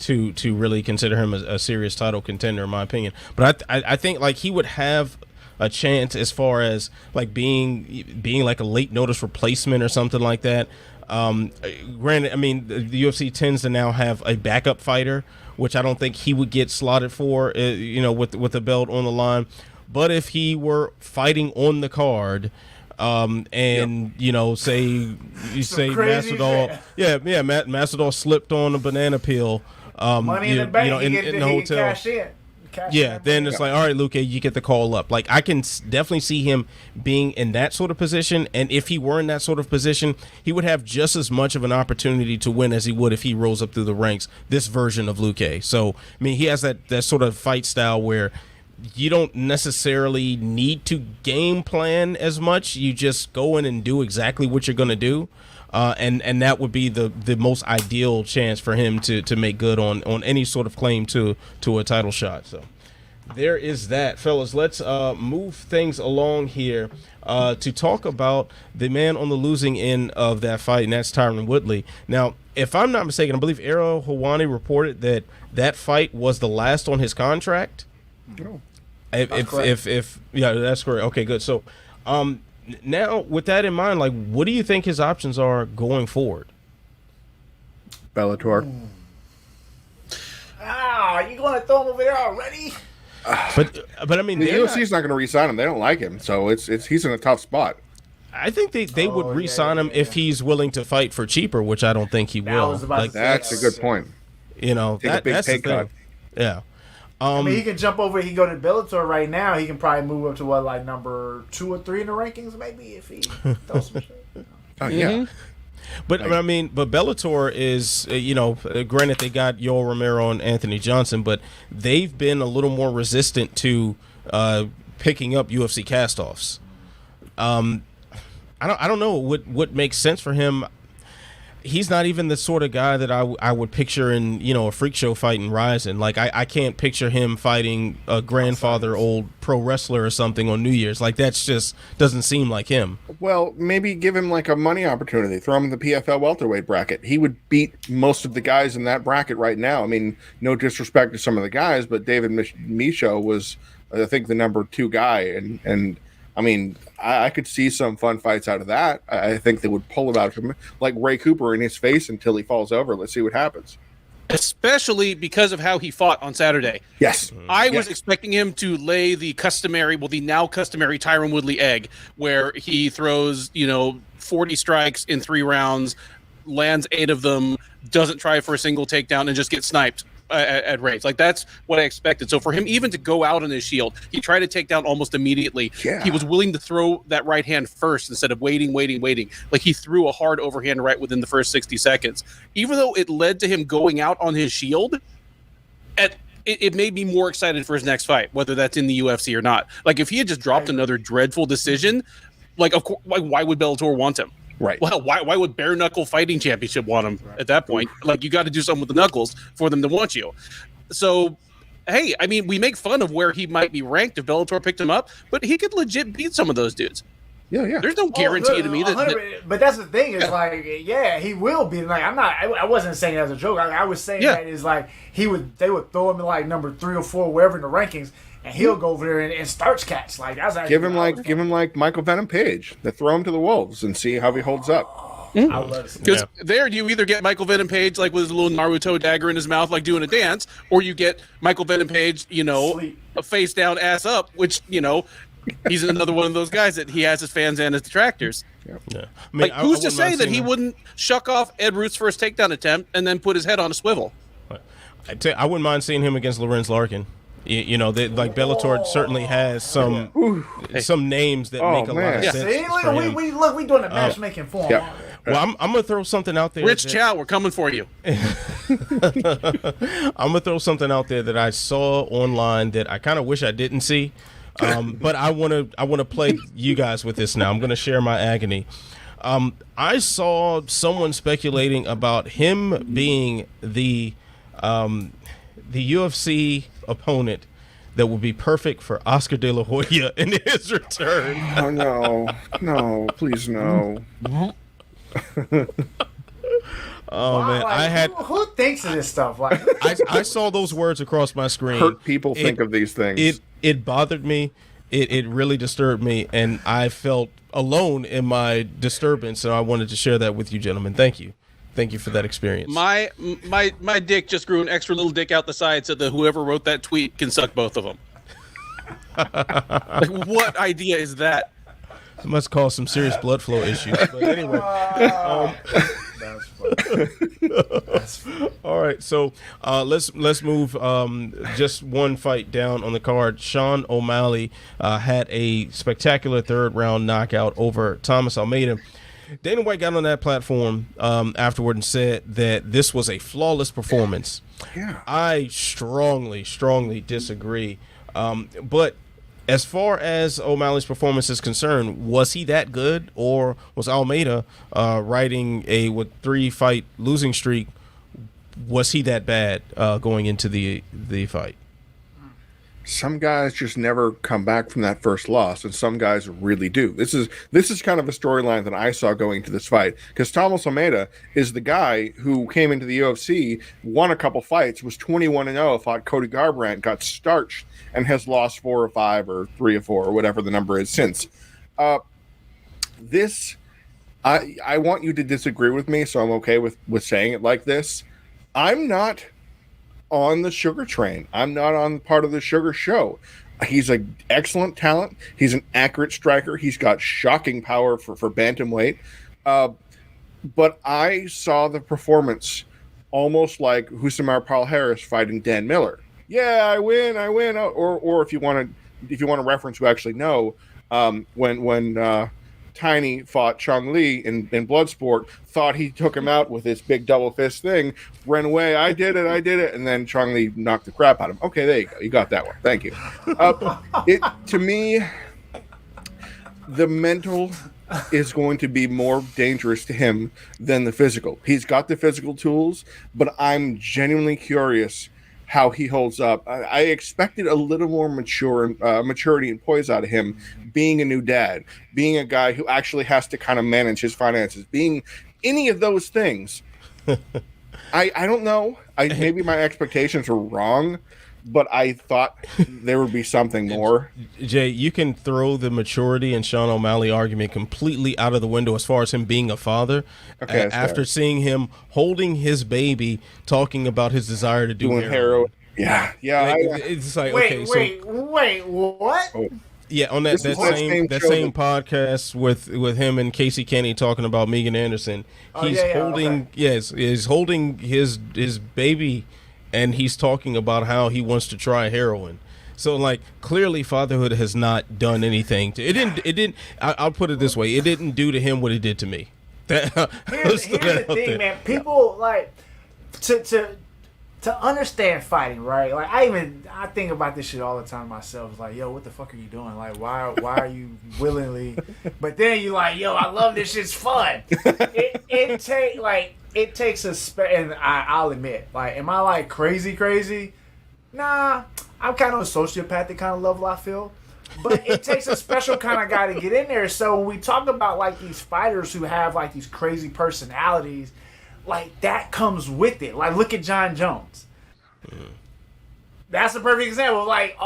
to really consider him a serious title contender, in my opinion. But I think like he would have a chance as far as like being like a late notice replacement or something like that. Granted, I mean the UFC tends to now have a backup fighter, which I don't think he would get slotted for, with the belt on the line. But if he were fighting on the card, say Masvidal, Masvidal slipped on a banana peel, money in the bank, in the hotel. Cash in. Then it's like, all right, Luque, you get the call up. Like I can definitely see him being in that sort of position, and if he were in that sort of position, he would have just as much of an opportunity to win as he would if he rose up through the ranks. This version of Luque. So I mean, he has that sort of fight style where you don't necessarily need to game plan as much. You just go in and do exactly what you're going to do. And that would be the most ideal chance for him to make good on any sort of claim to a title shot. So there is that, fellas. Let's move things along here to talk about the man on the losing end of that fight, and that's Tyron Woodley. Now, if I'm not mistaken, I believe Ariel Helwani reported that fight was the last on his contract. No. If that's correct. Okay, good. So, now with that in mind, like, what do you think his options are going forward? Bellator. You going to throw him over there already? But I mean, the UFC's not going to re-sign him. They don't like him, so he's in a tough spot. I think they would re-sign him if he's willing to fight for cheaper, which I don't think he will. That's a good point. Take a big pay cut. Yeah. I mean, he can jump over. He can go to Bellator right now. He can probably move up to number 2 or 3 in the rankings, maybe, if he throws some shit. Oh yeah. But I mean, Bellator is, granted they got Yoel Romero and Anthony Johnson, but they've been a little more resistant to picking up UFC castoffs. I don't know what makes sense for him. He's not even the sort of guy that I would picture in, a freak show fight in Ryzen. Like, I can't picture him fighting a grandfather old pro wrestler or something on New Year's. Like, that's just doesn't seem like him. Well, maybe give him like a money opportunity. Throw him in the PFL welterweight bracket. He would beat most of the guys in that bracket right now. I mean, no disrespect to some of the guys, but David Miesha was, I think, the number 2 guy. And I mean, I could see some fun fights out of that. I think they would pull it out from like Ray Cooper in his face until he falls over. Let's see what happens. Especially because of how he fought on Saturday. Yes. I was expecting him to lay the now customary Tyron Woodley egg, where he throws, 40 strikes in 3 rounds, lands 8 of them, doesn't try for a single takedown, and just gets sniped at Reigns. Like, that's what I expected. So for him even to go out on his shield, he tried to take down almost immediately. Yeah. He was willing to throw that right hand first instead of waiting. Like, he threw a hard overhand right within the first 60 seconds. Even though it led to him going out on his shield, it made me more excited for his next fight, whether that's in the UFC or not. Like, if he had just dropped another dreadful decision, like, of course, like, why would Bellator want him? Right. Well, why would Bare Knuckle Fighting Championship want him at that point? Like, you got to do something with the knuckles for them to want you. So, hey, I mean, we make fun of where he might be ranked if Bellator picked him up, but he could legit beat some of those dudes. Yeah. There's no guarantee to me that but that's the thing is like, yeah, he will be. Like, I wasn't saying it as a joke. I was saying that is like they would throw him in like number 3 or 4, wherever in the rankings, and he'll go over there and starch cats. Like, that's actually, give him like Michael Venom Page. They throw him to the wolves and see how he holds up. I would love to see because there you either get Michael Venom Page like with his little Naruto dagger in his mouth, like doing a dance, or you get Michael Venom Page, a face down, ass up, which he's another one of those guys that he has his fans and his detractors. Yeah. I Like, mean, who's to I say that he wouldn't shuck off Ed Root's first takedown attempt and then put his head on a swivel? I wouldn't mind seeing him against Lorenz Larkin. Like Bellator certainly has some names that make a lot of sense. See, look, we doing a matchmaking for him. Yeah. Well, I'm gonna throw something out there. Rich Chow, we're coming for you. I'm gonna throw something out there that I saw online that I kind of wish I didn't see, but I wanna play you guys with this now. I'm gonna share my agony. I saw someone speculating about him being the UFC opponent that would be perfect for Oscar De La Hoya in his return. Oh no, please no. Oh man, like, who thinks of this stuff? Like, I saw those words across my screen. Hurt people think of these things. It bothered me. It really disturbed me, and I felt alone in my disturbance. And I wanted to share that with you, gentlemen. Thank you for that experience. My dick just grew an extra little dick out the side, so that whoever wrote that tweet can suck both of them. Like, what idea is that? It must cause some serious blood flow issues. But anyway, that's funny. That's funny. All right, so let's move just one fight down on the card. Sean O'Malley had a spectacular third round knockout over Thomas Almeida. Dana White got on that platform afterward and said that this was a flawless performance. Yeah. I strongly disagree. But as far as O'Malley's performance is concerned, was he that good, or was Almeida riding a 3-fight losing streak? Was he that bad going into the fight? Some guys just never come back from that first loss, and some guys really do. This is kind of a storyline that I saw going into this fight, because Thomas Almeida is the guy who came into the UFC, won a couple fights, was 21-0, fought Cody Garbrandt, got starched, and has lost 4 or 5 or 3 or 4 or whatever the number is since. I want you to disagree with me, so I'm okay with saying it like this. I'm not on the Sugar train. I'm not on part of the Sugar show. He's an excellent talent. He's an accurate striker. He's got shocking power for bantamweight. But I saw the performance almost like Husamar Paul-Harris fighting Dan Miller. Yeah, I win. Or if you want to reference who actually know, when Tiny fought Chung Lee in Bloodsport, thought he took him out with this big double fist thing, ran away, I did it, and then Chung Lee knocked the crap out of him. Okay, there you go. You got that one. Thank you. To me, the mental is going to be more dangerous to him than the physical. He's got the physical tools, but I'm genuinely curious how he holds up. I expected a little more maturity and poise out of him, being a new dad, being a guy who actually has to kind of manage his finances, being any of those things. I don't know. Maybe my expectations were wrong, but I thought there would be something more. Jay, you can throw the maturity and Sean O'Malley argument completely out of the window as far as him being a father. Okay, after seeing him holding his baby, talking about his desire to do heroin. Yeah. It's like, wait, what? Oh. Yeah, on that same podcast with him and Casey Kenny talking about Megan Anderson, he's holding his baby and he's talking about how he wants to try heroin. So, like, clearly fatherhood has not done anything to it. I'll put it this way. It didn't do to him what it did to me. Here's the thing, man. People, like, to understand fighting, right? Like, I think about this shit all the time myself. It's like, yo, what the fuck are you doing? Like, why are you willingly? But then you like, yo, I love this shit's fun. It takes a and I'll admit, like, am I like crazy? Nah, I'm kind of a sociopathic kind of level, I feel. But it takes a special kind of guy to get in there. So when we talk about, like, these fighters who have, like, these crazy personalities, like, that comes with it. Like, look at Jon Jones. That's a perfect example. Like,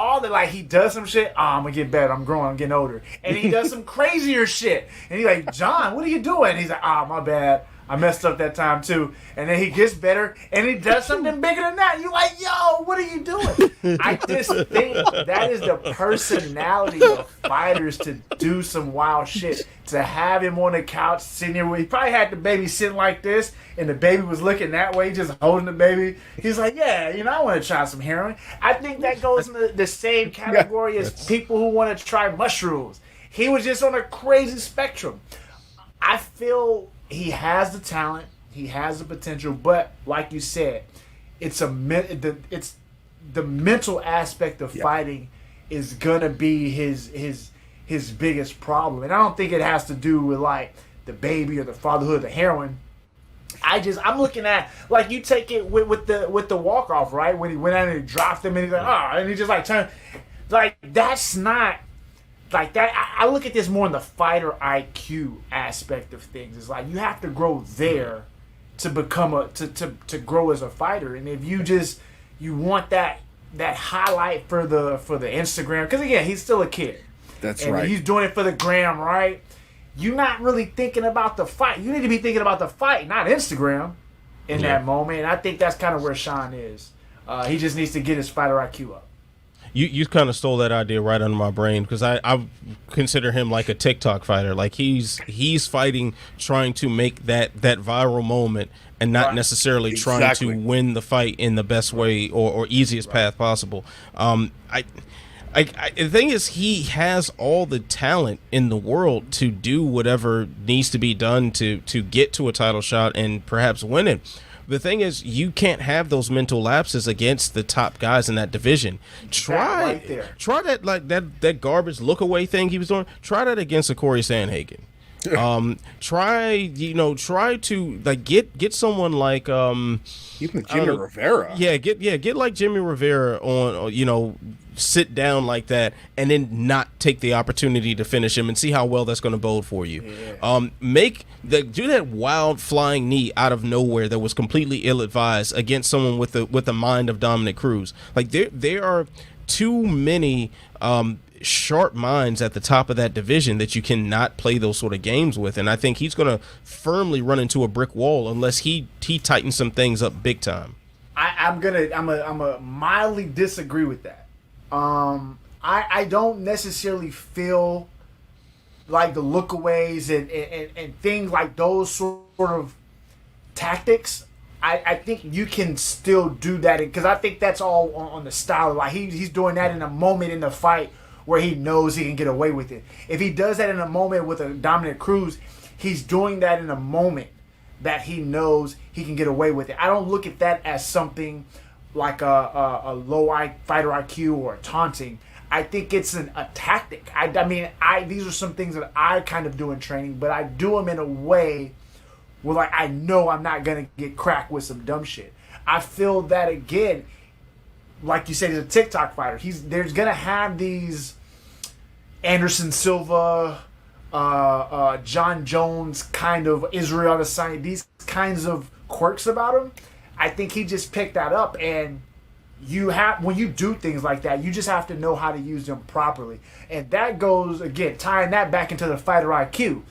he does some shit. Oh, I'm going to get better. I'm growing. I'm getting older. And he does some crazier shit. And he's like, John, what are you doing? And he's like, oh, my bad. I messed up that time too. And then he gets better and he does something bigger than that. You like, yo, what are you doing? I just think that is the personality of fighters, to do some wild shit. To have him on the couch sitting here, he probably had the baby sitting like this and the baby was looking that way, just holding the baby. He's like, yeah, I want to try some heroin. I think that goes in the same category as people who want to try mushrooms. He was just on a crazy spectrum. I feel he has the talent, he has the potential, but like you said, it's the mental aspect of fighting is gonna be his biggest problem, and I don't think it has to do with like the baby or the fatherhood, the heroin. I'm looking at, like, you take it with the walk off, right? When he went out and he dropped him and he's like, and he just like turned, like, that's not. Like that, I look at this more in the fighter IQ aspect of things. It's like you have to grow there to become to grow as a fighter. And if you want that highlight for the Instagram, because again, he's still a kid. That's and right. He's doing it for the gram, right? You're not really thinking about the fight. You need to be thinking about the fight, not Instagram, in that moment. And I think that's kind of where Sean is. He just needs to get his fighter IQ up. You kind of stole that idea right under my brain, because I consider him like a TikTok fighter. Like he's fighting, trying to make that viral moment, and not necessarily trying to win the fight in the best way or easiest path possible. The thing is, he has all the talent in the world to do whatever needs to be done to get to a title shot and perhaps win it. The thing is, you can't have those mental lapses against the top guys in that division. Try that, like that garbage look away thing he was doing. Try that against a Corey Sandhagen. Try to like get someone like even Jimmy Rivera. Get like Jimmy Rivera on, sit down like that and then not take the opportunity to finish him and see how well that's going to bode for you. Do that wild flying knee out of nowhere that was completely ill-advised against someone with the mind of Dominic Cruz. Like there are too many sharp minds at the top of that division that you cannot play those sort of games with, and I think he's going to firmly run into a brick wall unless he tightens some things up big time. I'm gonna mildly disagree with that. I don't necessarily feel like the lookaways and things like those sort of tactics. I think you can still do that, because I think that's all on the style. Like he's doing that in a moment in the fight where he knows he can get away with it. If he does that in a moment with a Dominic Cruz, he's doing that in a moment that he knows he can get away with it. I don't look at that as something like a low fighter IQ or taunting. I think it's a tactic. These are some things that I kind of do in training, but I do them in a way where, like, I know I'm not going to get cracked with some dumb shit. I feel that, again, like you said, he's a TikTok fighter. There's going to have these Anderson Silva, Jon Jones kind of Israel Adesanya, these kinds of quirks about him. I think he just picked that up, and when you do things like that, you just have to know how to use them properly. And that goes, again, tying that back into the fighter IQ.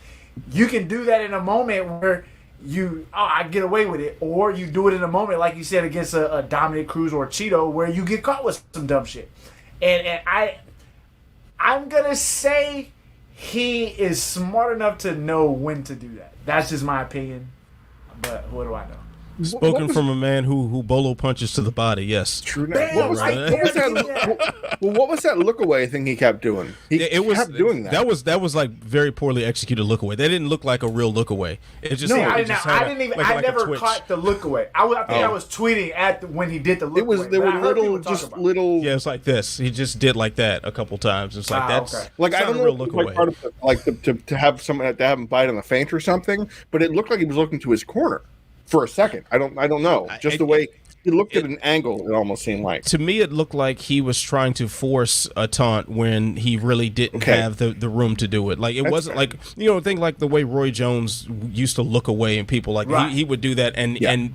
You can do that in a moment where I get away with it, or you do it in a moment, like you said, against a Dominic Cruz or a Cheeto, where you get caught with some dumb shit. And I'm going to say he is smart enough to know when to do that. That's just my opinion, but what do I know? Spoken from a man who bolo punches to the body. Yes. True. Bam, What was, right what was that? Well, what was that look away thing he kept doing? He kept doing that. That was like very poorly executed look away. That didn't look like a real look away. It just I never caught the look away. I think I was tweeting when he did the look away. There were little. Yeah, it's like this. He just did like that a couple times. It's like that's okay. Like, I don't know, real look away. Part of to have him bite on the feint or something, but it looked like he was looking to his corner for a second. I don't know. Just the way he looked at an angle, it almost seemed like. To me, it looked like he was trying to force a taunt when he really didn't have the room to do it. Like, it wasn't like, think like the way Roy Jones used to look away and people like he would do that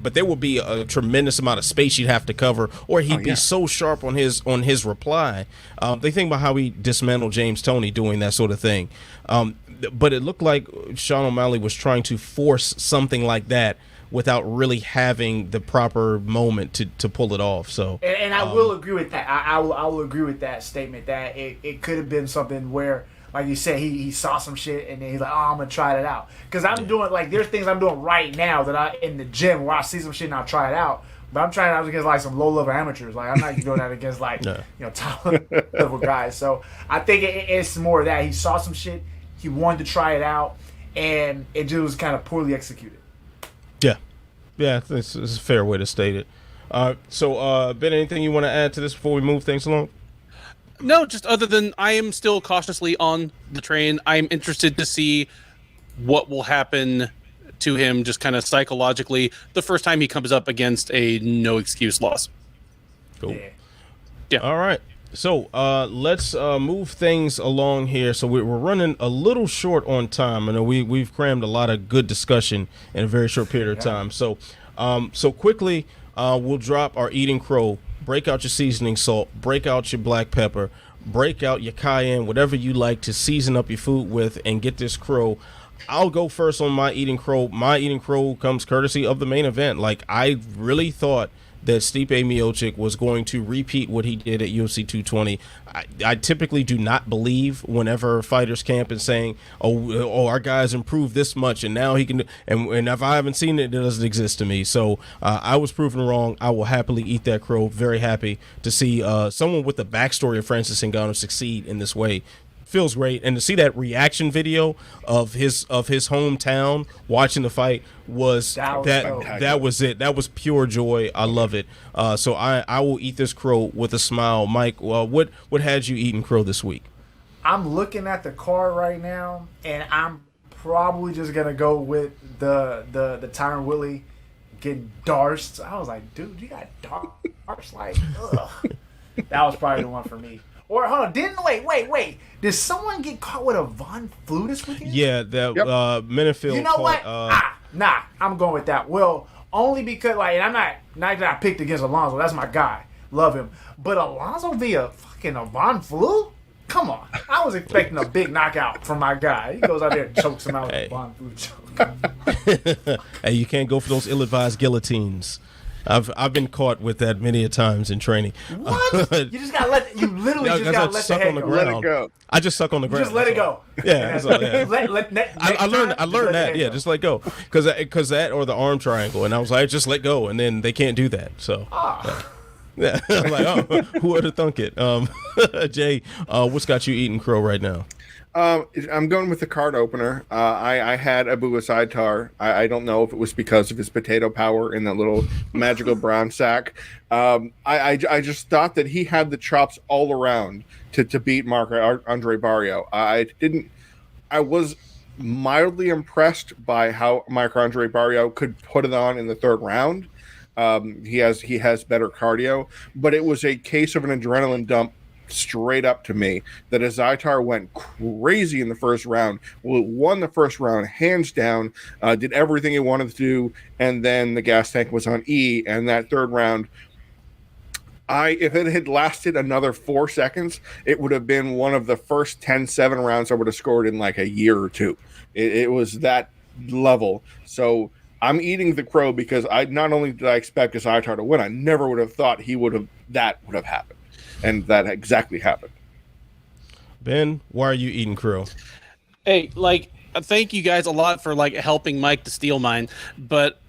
but there would be a tremendous amount of space you'd have to cover, or he'd be so sharp on his reply. They think about how he dismantled James Toney doing that sort of thing. But it looked like Sean O'Malley was trying to force something like that without really having the proper moment to pull it off. So, and I will agree with that. I will agree with that statement that it could have been something where, like you said, he saw some shit and then he's like, I'm gonna try it out. Because I'm doing there's things I'm doing right now that I in the gym where I see some shit and I'll try it out. But I'm trying it out against like some low level amateurs. Like, I'm not doing that against top level guys. So I think it's more of that. He saw some shit, he wanted to try it out, and it just was kind of poorly executed. Yeah, this is a fair way to state it. So, Ben, anything you want to add to this before we move things along? No, just other than I am still cautiously on the train. I'm interested to see what will happen to him just kind of psychologically the first time he comes up against a no excuse loss. Cool. Yeah. All right. So let's move things along here. So we're running a little short on time. I know we've crammed a lot of good discussion in a very short period of time. So quickly we'll drop our eating crow. Break out your seasoning salt. Break out your black pepper. Break out your cayenne, whatever you like to season up your food with, and get this crow. I'll go first on my eating crow. My eating crow comes courtesy of the main event. Like, I really thought that Stipe Miocic was going to repeat what he did at UFC 220. I typically do not believe whenever fighters camp and saying, oh, our guy's improved this much and now he can, and if I haven't seen it, it doesn't exist to me. So I was proven wrong. I will happily eat that crow. Very happy to see someone with the backstory of Francis Ngannou succeed in this way. Feels great, and to see that reaction video of his hometown watching the fight was that was it. That was pure joy. I love it. So I will eat this crow with a smile. Mike, what had you eating crow this week? I'm looking at the card right now, and I'm probably just gonna go with the Tyron Willie getting darsed. I was like, dude, you got darsed, like, ugh. That was probably the one for me. Or hold on, wait. Did someone get caught with a Von Flu this weekend? Yeah, that Menifield. You know what? Nah, I'm going with that. Well, only because and I'm not that I picked against Alonzo. That's my guy. Love him. But Alonzo via fucking a Von Flu? Come on. I was expecting a big knockout from my guy. He goes out there and chokes him out with a Von Flu choke. Hey, you can't go for those ill-advised guillotines. I've been caught with that many a times in training. What? You just gotta let you literally just gotta let the head go. Let it go. I just suck on the ground. Just let it go. Yeah, that's all, yeah. I learned that. Yeah, just let go. Because that or the arm triangle, and I was like, just let go, and then they can't do that. So. Yeah. I'm like, who would have thunk it? Jay, what's got you eating crow right now? I'm going with the card opener. I had Abu Azaitar. I don't know if it was because of his potato power in that little magical brown sack. I just thought that he had the chops all around to beat Andre Barriault. I was mildly impressed by how Marc-Andre Barriault could put it on in the third round. He has better cardio, but it was a case of an adrenaline dump straight up to me that Azaitar went crazy in the first round, won the first round hands down, did everything he wanted to do, and then the gas tank was on E. And that third round, if it had lasted another 4 seconds, it would have been one of the first 10-7 rounds I would have scored in like a year or two. It was that level. So I'm eating the crow because not only did I expect Azaitar to win, I never would have thought that would have happened. And that exactly happened. Ben, why are you eating crow? Hey, thank you guys a lot for helping Mike to steal mine, but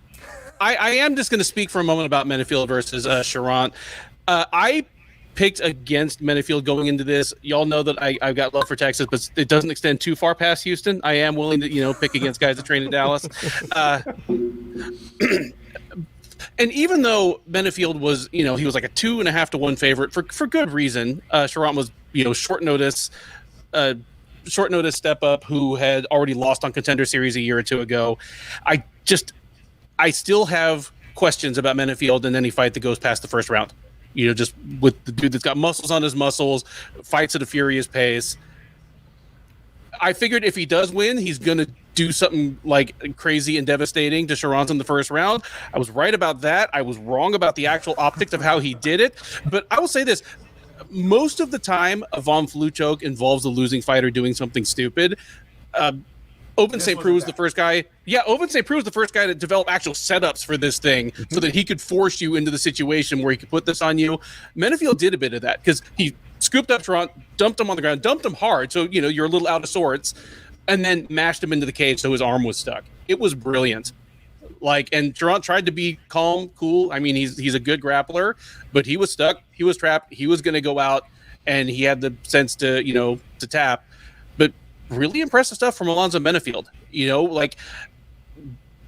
I am just going to speak for a moment about Menifield versus Cherant. I picked against Menifield going into this. Y'all know that I've got love for Texas, but it doesn't extend too far past Houston. I am willing to, pick against guys that train in Dallas. And even though Menifield was, he was like a 2.5 to 1 favorite for good reason. Cherant was, short notice step up who had already lost on Contender Series a year or two ago. I still have questions about Menifield in any fight that goes past the first round. Just with the dude that's got muscles on his muscles, fights at a furious pace. I figured if he does win, he's going to do something like crazy and devastating to Cherant in the first round. I was right about that. I was wrong about the actual optics of how he did it. But I will say this. Most of the time, a Von Flue choke involves a losing fighter doing something stupid. Open St. Preux was the first guy. Yeah, Open St. Preux was the first guy to develop actual setups for this thing so that he could force you into the situation where he could put this on you. Menifield did a bit of that because he scooped up Cherant, dumped him on the ground, dumped him hard, so you're a little out of sorts, and then mashed him into the cage so his arm was stuck. It was brilliant. And Cherant tried to be calm, cool. I mean, he's a good grappler, but he was stuck. He was trapped. He was going to go out, and he had the sense to to tap. But really impressive stuff from Alonzo Menifield.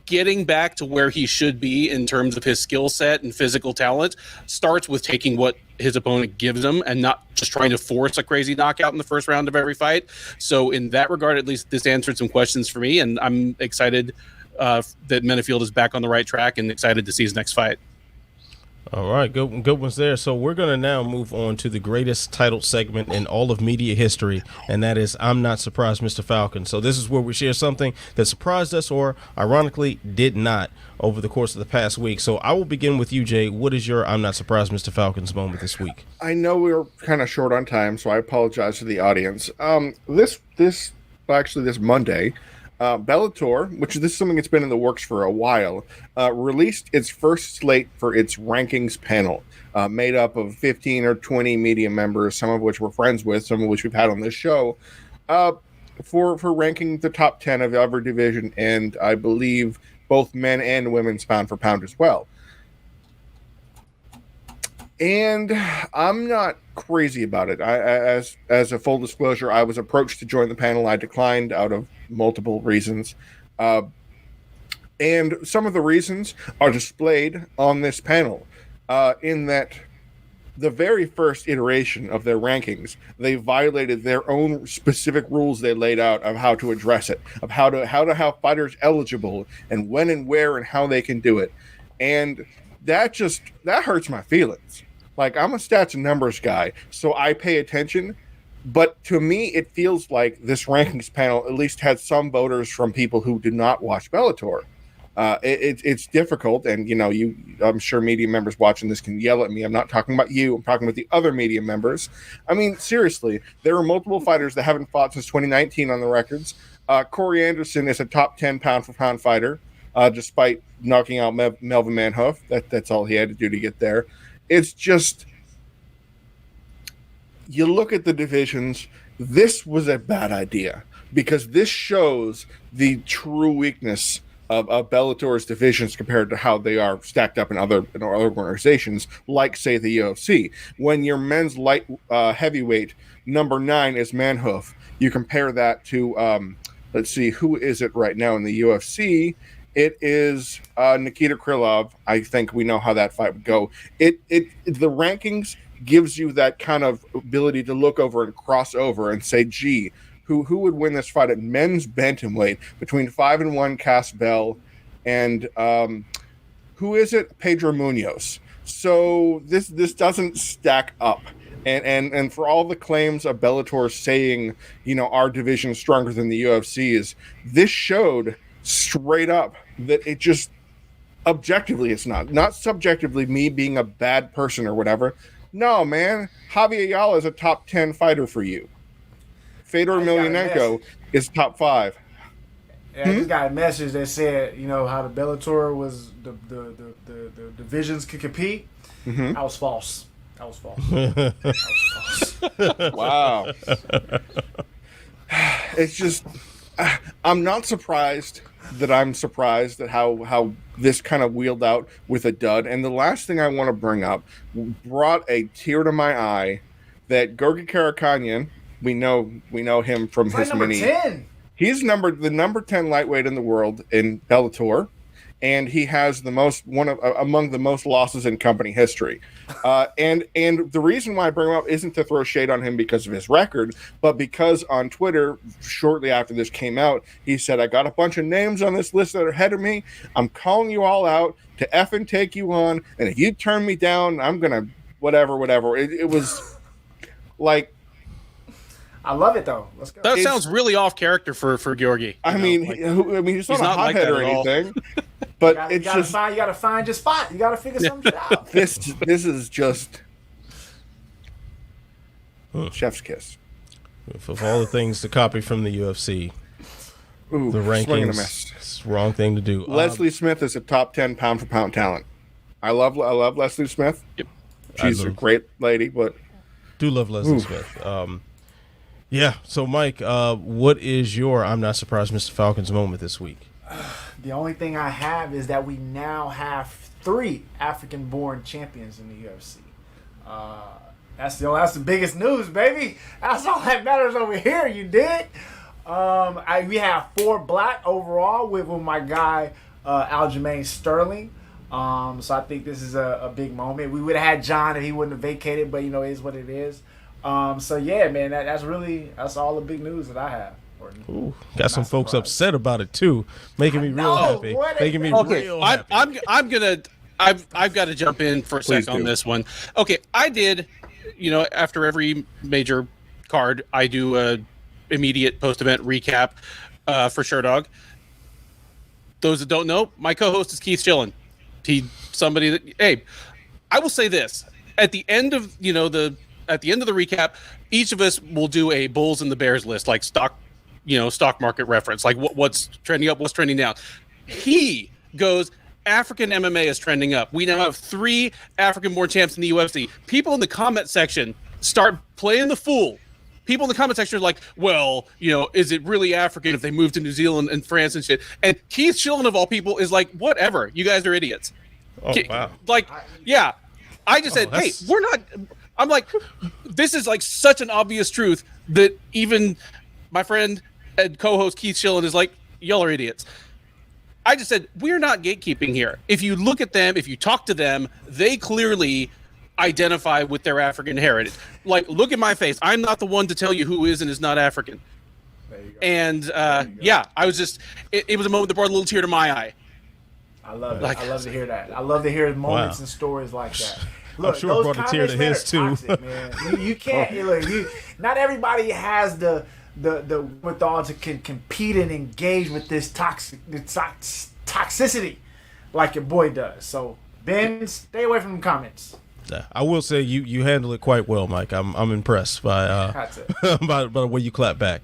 Getting back to where he should be in terms of his skill set and physical talent starts with taking what his opponent gives him and not just trying to force a crazy knockout in the first round of every fight. So in that regard, at least this answered some questions for me, and I'm excited that Menifield is back on the right track and excited to see his next fight. All right, good ones there. So we're going to now move on to the greatest title segment in all of media history, and that is I'm Not Surprised, Mr. Falcon. So this is where we share something that surprised us or, ironically, did not over the course of the past week. So I will begin with you, Jay. What is your I'm Not Surprised, Mr. Falcon's moment this week? I know we were kind of short on time, so I apologize to the audience. This Monday, Bellator, which is something that's been in the works for a while, released its first slate for its rankings panel, made up of 15 or 20 media members, some of which we're friends with, some of which we've had on this show, for ranking the top 10 of every division, and I believe both men and women's pound for pound as well. And I'm not crazy about it. As a full disclosure, I was approached to join the panel. I declined out of multiple reasons. And some of the reasons are displayed on this panel, in that the very first iteration of their rankings, they violated their own specific rules they laid out of how to address it, of how to have fighters eligible and when and where and how they can do it. And that hurts my feelings. Like, I'm a stats and numbers guy, so I pay attention. But to me, it feels like this rankings panel at least had some voters from people who did not watch Bellator. It's difficult, and I'm sure media members watching this can yell at me. I'm not talking about you. I'm talking about the other media members. I mean, seriously, there are multiple fighters that haven't fought since 2019 on the records. Corey Anderson is a top 10 pound for pound fighter, despite knocking out Melvin Manhoef. That's all he had to do to get there. It's just, you look at the divisions, this was a bad idea because this shows the true weakness of Bellator's divisions compared to how they are stacked up in other organizations, like, say, the UFC. When your men's light heavyweight number 9 is Manhoef, you compare that to, let's see, who is it right now in the UFC? It is Nikita Krylov. I think we know how that fight would go. The rankings gives you that kind of ability to look over and cross over and say, gee, who would win this fight at men's bantamweight between 5-1 Cass Bell and who is it? Pedro Munoz. So this doesn't stack up. And for all the claims of Bellator saying, our division is stronger than the UFC's, this showed straight up that it just objectively it's not subjectively me being a bad person or whatever. No, man, Javier Ayala is a top 10 fighter for you. Fedor Emelianenko is top 5. Yeah, I just got a message that said, how the Bellator was the divisions could compete. Mm-hmm. That was false. Wow. It's just, I'm not surprised that I'm surprised at how this kind of wheeled out with a dud. And the last thing I want to bring up brought a tear to my eye that Gorgi Karakanyan, we know him from It's his like number mini. 10. He's the number 10 lightweight in the world in Bellator, and he has among the most losses in company history. And the reason why I bring him up isn't to throw shade on him because of his record, but because on Twitter, shortly after this came out, he said, I got a bunch of names on this list that are ahead of me. I'm calling you all out to effing take you on, and if you turn me down, I'm going to whatever. It was like, I love it though. Let's go. That sounds really off character for Georgi. I mean, he's not a not like hothead that or at all. anything, but you it's just gotta find your spot. You gotta figure something out. this is just chef's kiss. Of all the things to copy from the UFC, Ooh, the swing and a rankings, miss. it's the wrong thing to do. Leslie Smith is a top 10 pound for pound talent. I love Leslie Smith. Yep. She's a great lady, but Do love Leslie Smith. Yeah. So, Mike, what is your I'm not surprised Mr. Falcons moment this week? The only thing I have is that we now have 3 African-born champions in the UFC. That's the biggest news, baby. That's all that matters over here. You dig? We have 4 black overall with my guy Aljamain Sterling. So I think this is a big moment. We would have had John if he wouldn't have vacated, but it is what it is. So yeah, man, that's all the big news that I have. Ooh, got some folks upset about it too, making me real happy. Making me real happy. I've got to jump in for a Please sec on do. this one. Okay, I did, after every major card, I do a immediate post-event recap for Sherdog. Those that don't know, my co-host is Keith Schillen. I will say this. At the end of the recap, each of us will do a Bulls and the Bears list, like stock market reference, like what's trending up, what's trending down. He goes, African MMA is trending up. We now have 3 African-born champs in the UFC. People in the comment section start playing the fool. People in the comment section are like, well, is it really African if they move to New Zealand and France and shit? And Keith Schillen, of all people, is like, whatever. You guys are idiots. Oh, wow. Like, yeah. I just said, hey, we're not. I'm like, this is like such an obvious truth that even my friend and co-host Keith Schillen is like, y'all are idiots. I just said, we're not gatekeeping here. If you look at them, if you talk to them, they clearly identify with their African heritage. Like, look at my face. I'm not the one to tell you who is and is not African. There you go. And yeah, I was just, it was a moment that brought a little tear to my eye. I love it. Like- I love to hear that. I love to hear moments Wow. and stories like that. Look, sure it those brought a tear to comments, his, man, are too. toxic, man. You can't. Not everybody has the wherewithal to compete and engage with this toxicity like your boy does. So Ben, stay away from the comments. I will say you handle it quite well, Mike. I'm impressed by That's it. by the way you clap back.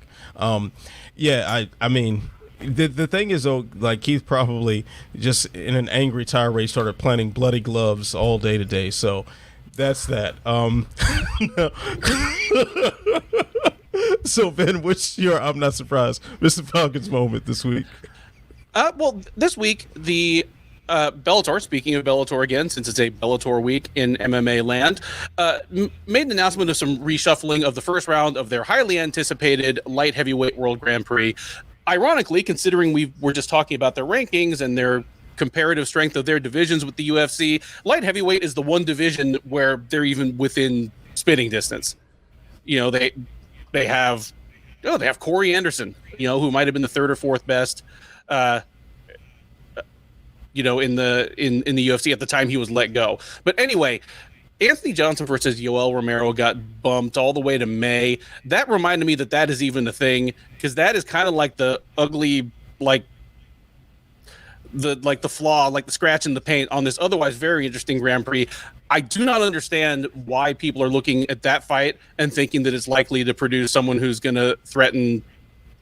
Yeah, I mean, the thing is though, like Keith probably just in an angry tirade started planting bloody gloves all day today. So that's that. So Ben, what's your I'm not surprised Mr. Falcons moment this week? Well, this week, the Bellator, speaking of Bellator again, since it's a Bellator week in MMA land, made an announcement of some reshuffling of the first round of their highly anticipated light heavyweight World Grand Prix. Ironically, considering we were just talking about their rankings and their comparative strength of their divisions with the UFC, light heavyweight is the one division where they're even within spitting distance. They have Corey Anderson, who might have been the 3rd or 4th best, in the UFC at the time he was let go. But anyway, Anthony Johnson versus Yoel Romero got bumped all the way to May. That reminded me that is even a thing, because that is kind of like the ugly, like the flaw, like the scratch in the paint on this otherwise very interesting Grand Prix. I do not understand why people are looking at that fight and thinking that it's likely to produce someone who's going to threaten,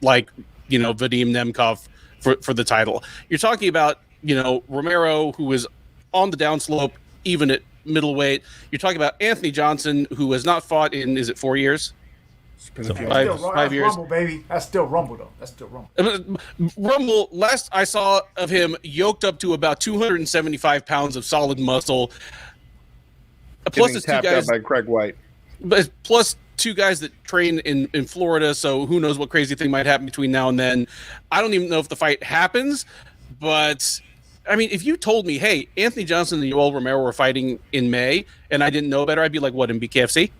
like, Vadim Nemkov for the title. You're talking about, Romero, who is on the downslope, even at middleweight. You're talking about Anthony Johnson, who has not fought in, is it 4 years? It's been a few Five- months. five That's years. Rumble, baby. That's still Rumble, though. That's still Rumble. Rumble, last I saw of him, yoked up to about 275 pounds of solid muscle. Plus, Getting it's two tapped out guys, by Craig White. but plus two guys that train in Florida. So who knows what crazy thing might happen between now and then? I don't even know if the fight happens. But I mean, if you told me, hey, Anthony Johnson and Yoel Romero were fighting in May, and I didn't know better, I'd be like, what, in BKFC?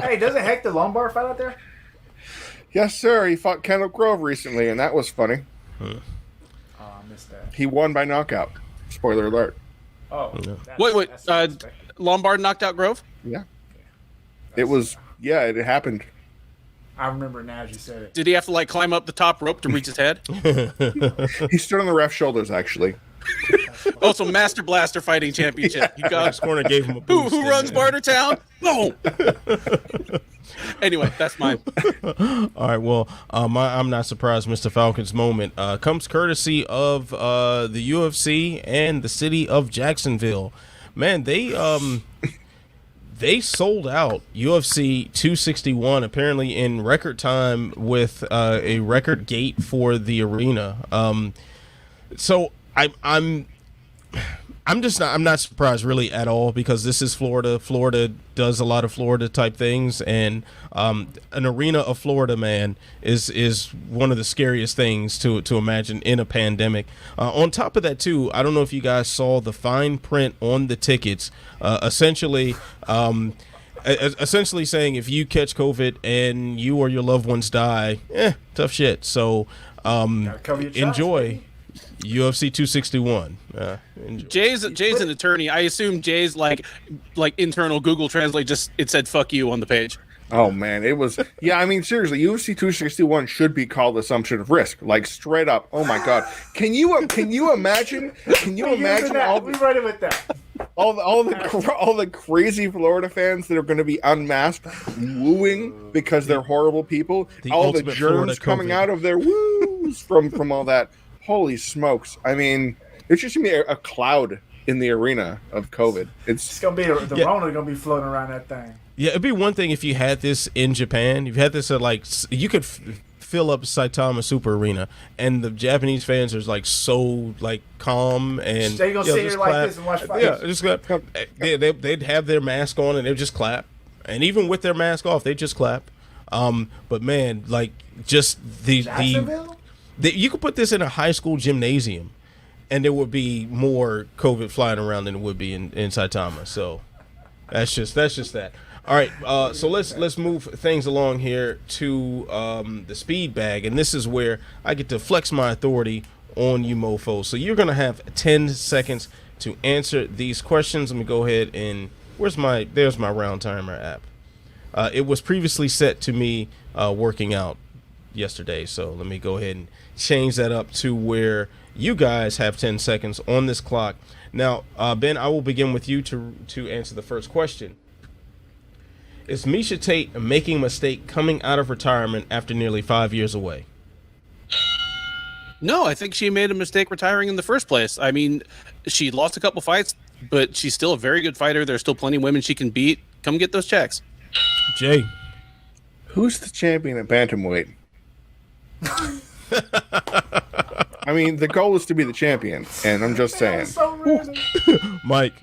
Hey, doesn't Hector Lombard fight out there? Yes, sir. He fought Kendall Grove recently, and that was funny. Oh, I missed that. He won by knockout. Spoiler alert. Oh, Wait, that's unexpected. Lombard knocked out Grove? Yeah. It was, yeah, it happened. I remember now as you said it. Did he have to like climb up the top rope to reach his head? He stood on the ref's shoulders, actually. Also, Master Blaster Fighting Championship. You got Alex Corner gave him a who boost. runs Bartertown? Boom. Anyway, that's mine. All right, well, I'm not surprised Mr. Falcon's moment comes courtesy of the UFC and the city of Jacksonville. Man, they sold out UFC 261 apparently in record time with a record gate for the arena. So I'm not surprised really at all, because this is Florida. Florida does a lot of Florida type things, and an arena of Florida, man, is one of the scariest things to imagine in a pandemic. On top of that too, I don't know if you guys saw the fine print on the tickets, essentially saying if you catch COVID and you or your loved ones die, tough shit. So Gotta cover your tracks, enjoy baby. UFC 261. Enjoy. Jay's an attorney. I assume Jay's like internal Google Translate just it said "fuck you" on the page. Oh, man. It was, yeah, I mean, seriously, UFC 261 should be called assumption of risk. Like, straight up. Oh, my God. Can you imagine? Can you imagine We running with that. all the crazy Florida fans that are going to be unmasked wooing because they're horrible people? The All the ultimate germs Florida coming COVID. out of their woos from all that. Holy smokes. I mean, it's just going to be a cloud in the arena of COVID. It's gonna be the Rona gonna be floating around that thing. Yeah, it'd be one thing if you had this in Japan. You've had this at like you could fill up Saitama Super Arena, and the Japanese fans are like so like calm and They gonna sit just here like clap. this and watch fights. Yeah, just clap. They'd have their mask on and they'd just clap, and even with their mask off, they just clap. But man, like just Jacksonville? you could put this in a high school gymnasium, and there would be more COVID flying around than it would be in Saitama. So that's just that. All right, so let's move things along here to the speed bag, and this is where I get to flex my authority on you mofos. So you're gonna have 10 seconds to answer these questions. Let me go ahead and there's my round timer app. It was previously set to me working out yesterday, so let me go ahead and change that up to where you guys have 10 seconds on this clock. Now, Ben, I will begin with you to answer the first question. Is Miesha Tate making a mistake coming out of retirement after nearly 5 years away? No, I think she made a mistake retiring in the first place. I mean, she lost a couple fights, but she's still a very good fighter. There's still plenty of women she can beat. Come get those checks. Jay. Who's the champion at bantamweight? I mean, the goal is to be the champion, and I'm just saying. So random. Mike.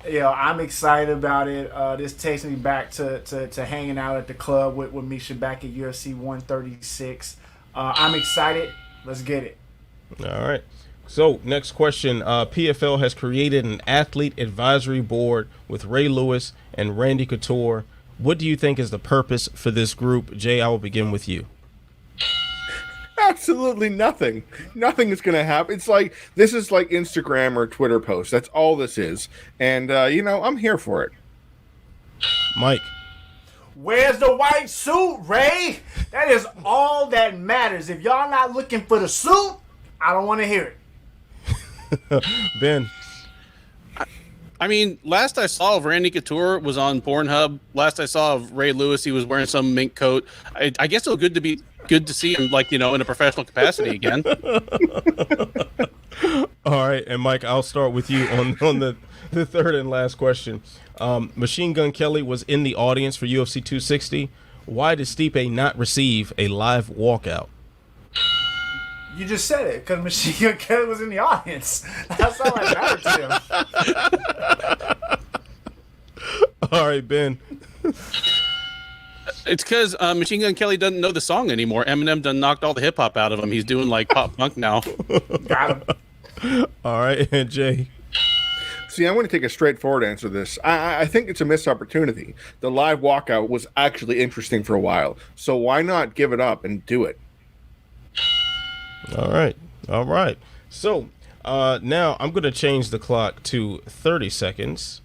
Yeah, I'm excited about it. This takes me back to hanging out at the club with Miesha back at UFC 136. I'm excited. Let's get it. All right. So, next question. PFL has created an athlete advisory board with Ray Lewis and Randy Couture. What do you think is the purpose for this group? Jay, I will begin with you. Absolutely nothing. Nothing is going to happen. This is like Instagram or Twitter posts. That's all this is. And, I'm here for it. Mike. Where's the white suit, Ray? That is all that matters. If y'all not looking for the suit, I don't want to hear it. Ben. I mean, last I saw of Randy Couture was on Pornhub. Last I saw of Ray Lewis, he was wearing some mink coat. I guess it was good to see him, in a professional capacity again. All right, and Mike, I'll start with you on the third and last question. Machine Gun Kelly was in the audience for UFC 260. Why did Stipe not receive a live walkout? You just said it, because Machine Gun Kelly was in the audience. That's all that mattered to him. All right, Ben. It's because Machine Gun Kelly doesn't know the song anymore. Eminem done knocked all the hip hop out of him. He's doing like pop punk now. Got him. All right, and Jay. See, I want to take a straightforward answer to this. I think it's a missed opportunity. The live walkout was actually interesting for a while, so why not give it up and do it? All right. So now I'm going to change the clock to 30 seconds,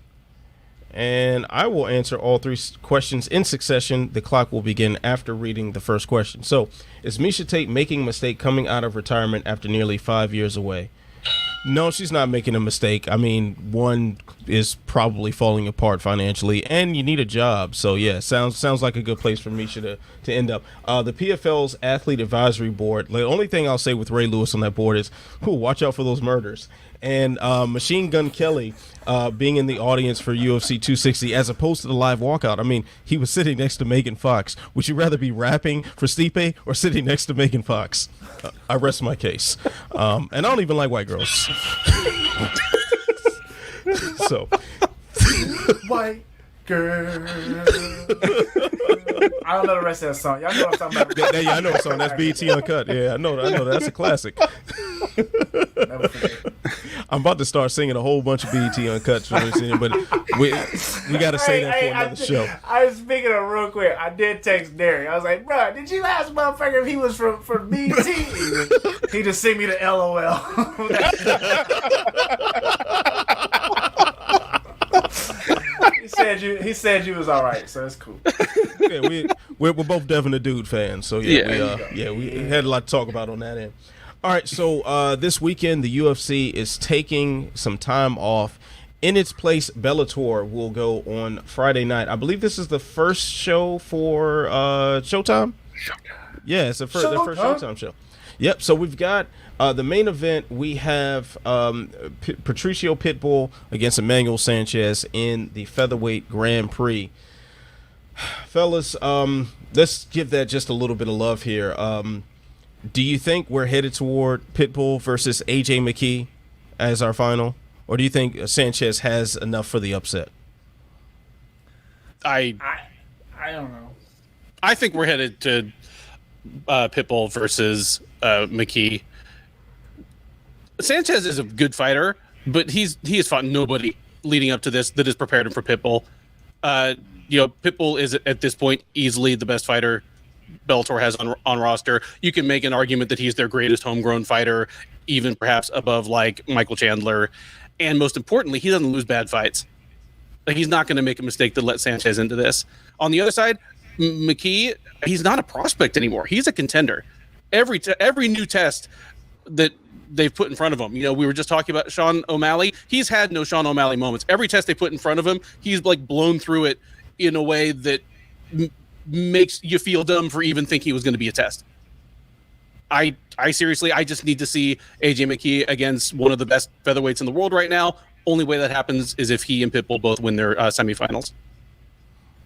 and I will answer all three questions in succession. The clock will begin after reading the first question. So, is Miesha Tate making a mistake coming out of retirement after nearly 5 years away? No, she's not making a mistake. I mean, one is probably falling apart financially, and you need a job. So, yeah, sounds like a good place for Miesha to end up. The PFL's Athlete Advisory Board, the only thing I'll say with Ray Lewis on that board is, watch out for those murders. And Machine Gun Kelly being in the audience for UFC 260 as opposed to the live walkout. I mean, he was sitting next to Megan Fox. Would you rather be rapping for Stipe or sitting next to Megan Fox? I rest my case. And I don't even like white girls. So. White girl. I don't know the rest of that song. Y'all know what I'm talking about. Yeah, I know the song. That's BET Uncut. Yeah, I know. That's a classic. Never forget. I'm about to start singing a whole bunch of BET Uncuts for this, but we got to say that for another show. I was speaking of real quick. I did text Derrick. I was like, bro, did you ask motherfucker if he was from BET? He just sent me the LOL. He said you was all right, so it's cool. Yeah, we're both Devin the Dude fans, so we had a lot to talk about on that end. All right, so this weekend the UFC is taking some time off. In its place, Bellator will go on Friday night. I believe this is the first show for Showtime. Yeah, it's their first Showtime show. Yep. So we've got the main event. We have Patricio Pitbull against Emmanuel Sanchez in the featherweight Grand Prix. Fellas, let's give that just a little bit of love here. Do you think we're headed toward Pitbull versus AJ McKee as our final, or do you think Sanchez has enough for the upset? I don't know. I think we're headed to Pitbull versus McKee. Sanchez is a good fighter, but he has fought nobody leading up to this that has prepared him for Pitbull. Pitbull is at this point easily the best fighter Bellator has on roster. You can make an argument that he's their greatest homegrown fighter, even perhaps above like Michael Chandler. And most importantly, he doesn't lose bad fights. Like, he's not going to make a mistake to let Sanchez into this. On the other side, McKee, he's not a prospect anymore. He's a contender. Every new test that they've put in front of him, we were just talking about Sean O'Malley. He's had no Sean O'Malley moments. Every test they put in front of him, he's like blown through it in a way that makes you feel dumb for even thinking he was going to be a test. I seriously, I just need to see AJ McKee against one of the best featherweights in the world right now. Only way that happens is if he and Pitbull both win their semifinals.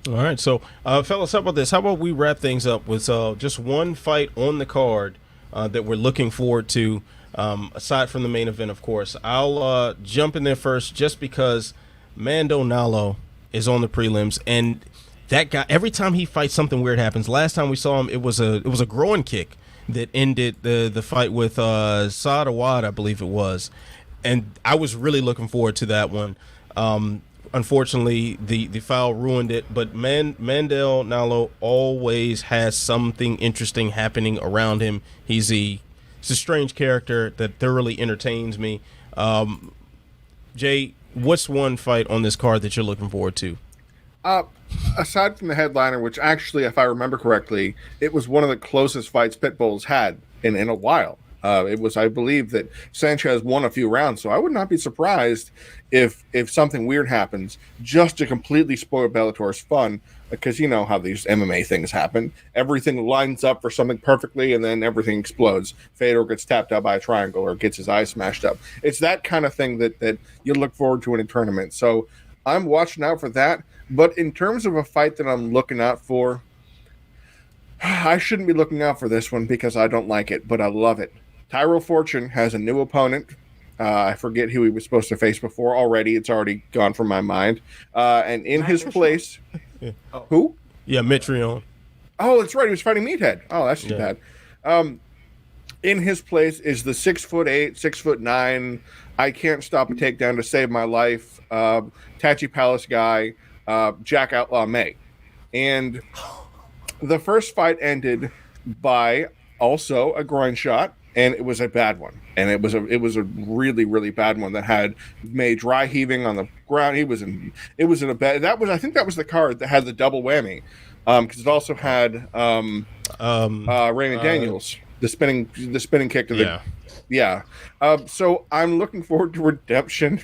All right, so fellas, how about this? How about we wrap things up with just one fight on the card that we're looking forward to, aside from the main event, of course. I'll jump in there first just because Mando Nalo is on the prelims, and that guy, every time he fights, something weird happens. Last time we saw him, it was a groin kick that ended the fight with Saad Awad, I believe it was. And I was really looking forward to that one. Unfortunately, the foul ruined it. But Mandel Nalo always has something interesting happening around him. He's a strange character that thoroughly entertains me. Jay, what's one fight on this card that you're looking forward to? Aside from the headliner, which actually, if I remember correctly, it was one of the closest fights Pitbull's had in a while. It was, I believe, that Sanchez won a few rounds, so I would not be surprised if something weird happens just to completely spoil Bellator's fun, because you know how these MMA things happen. Everything lines up for something perfectly, and then everything explodes. Fedor gets tapped out by a triangle or gets his eyes smashed up. It's that kind of thing that you look forward to in a tournament. So I'm watching out for that. But in terms of a fight that I'm looking out for, I shouldn't be looking out for this one because I don't like it, but I love it. Tyrell Fortune has a new opponent. I forget who he was supposed to face before already. It's already gone from my mind. And in his place... Yeah. Oh. Who? Yeah, Mitrione. Oh, that's right. He was fighting Meathead. Oh, that's too bad. In his place is the 6'8", 6'9". I can't stop a takedown to save my life. Tachi Palace guy, Jack Outlaw May. And the first fight ended by also a groin shot, and it was a bad one. And it was a really, really bad one that had May dry heaving on the ground. It was in a bad. I think that was the card that had the double whammy, because it also had Raymond Daniels, the spinning kick to the so I'm looking forward to redemption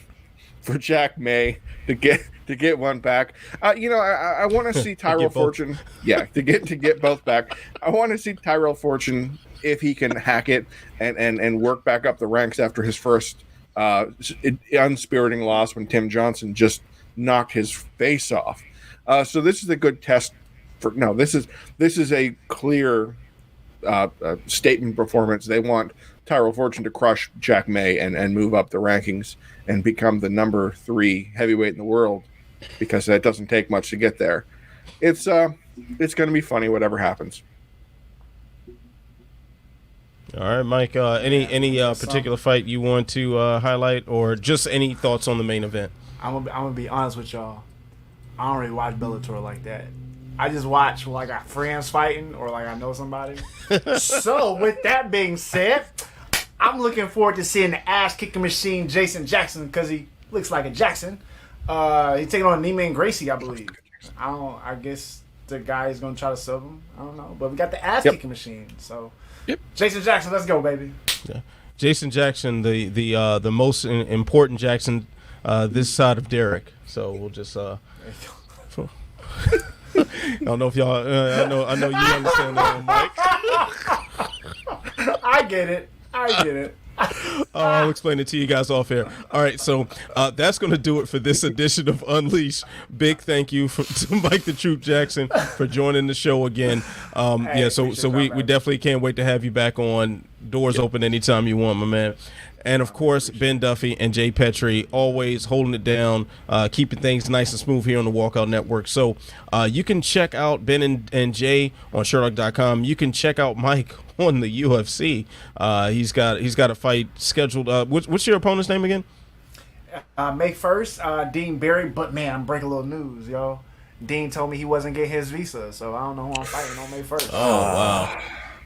for Jack May to get one back. I want to see Tyrell Fortune. Yeah, to get both back. I want to see Tyrell Fortune, if he can hack it and work back up the ranks after his first unspiriting loss when Tim Johnson just knocked his face off. So this is a good test this is a clear statement performance. They want Tyrell Fortune to crush Jack May and move up the rankings and become the number 3 heavyweight in the world, because that doesn't take much to get there. It's going to be funny whatever happens. All right, Mike. Any particular fight you want to highlight, or just any thoughts on the main event? I'm gonna be honest with y'all. I don't really watch Bellator like that. I just watch when I got friends fighting or like I know somebody. So with that being said, I'm looking forward to seeing the ass kicking machine Jason Jackson, because he looks like a Jackson. He's taking on Neiman Gracie, I believe. I guess the guy is gonna try to sub him. I don't know, but we got the ass kicking machine. So. Yep. Jason Jackson, let's go, baby. Yeah. Jason Jackson, the most important Jackson this side of Derrick. So we'll just I don't know if y'all I know you understand that one, Mike. I get it. I'll explain it to you guys off air. All right, so that's going to do it for this edition of Unleash. Big thank you to Mike the Troop Jackson for joining the show again. So we definitely can't wait to have you back on. Doors open anytime you want, my man. And, of course, Ben Duffy and Jay Petrie, always holding it down, keeping things nice and smooth here on the Walkout Network. So you can check out Ben and Jay on Sherlock.com. You can check out Mike on the UFC. He's got a fight scheduled. What's your opponent's name again? May 1st, Dean Berry. But, man, I'm breaking a little news, y'all. Dean told me he wasn't getting his visa, so I don't know who I'm fighting on May 1st. Oh, wow.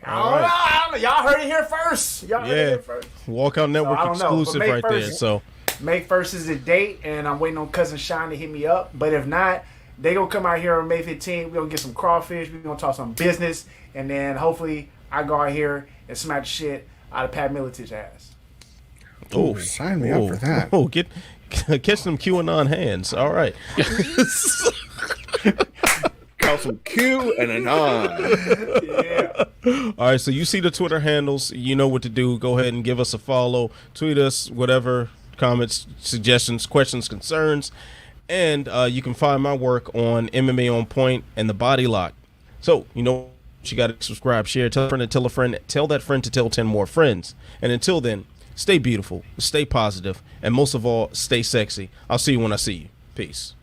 I don't know. Y'all heard it here first. Walkout Network exclusive right there. So May 1st is the date, and I'm waiting on Cousin Shine to hit me up. But if not, they gonna come out here on May 15th. We're gonna get some crawfish. We're gonna talk some business, and then hopefully I go out here and smack the shit out of Pat Miletich ass. Oh, sign me up for that. Oh, catch some QAnon hands. All right. Call some Q and a non. Yeah. All right, so you see the Twitter handles. You know what to do. Go ahead and give us a follow. Tweet us, whatever, comments, suggestions, questions, concerns. And you can find my work on MMA On Point and The Body Lock. So, you know, you got to subscribe, share, tell a friend to tell a friend, tell that friend to tell 10 more friends. And until then, stay beautiful, stay positive, and most of all, stay sexy. I'll see you when I see you. Peace.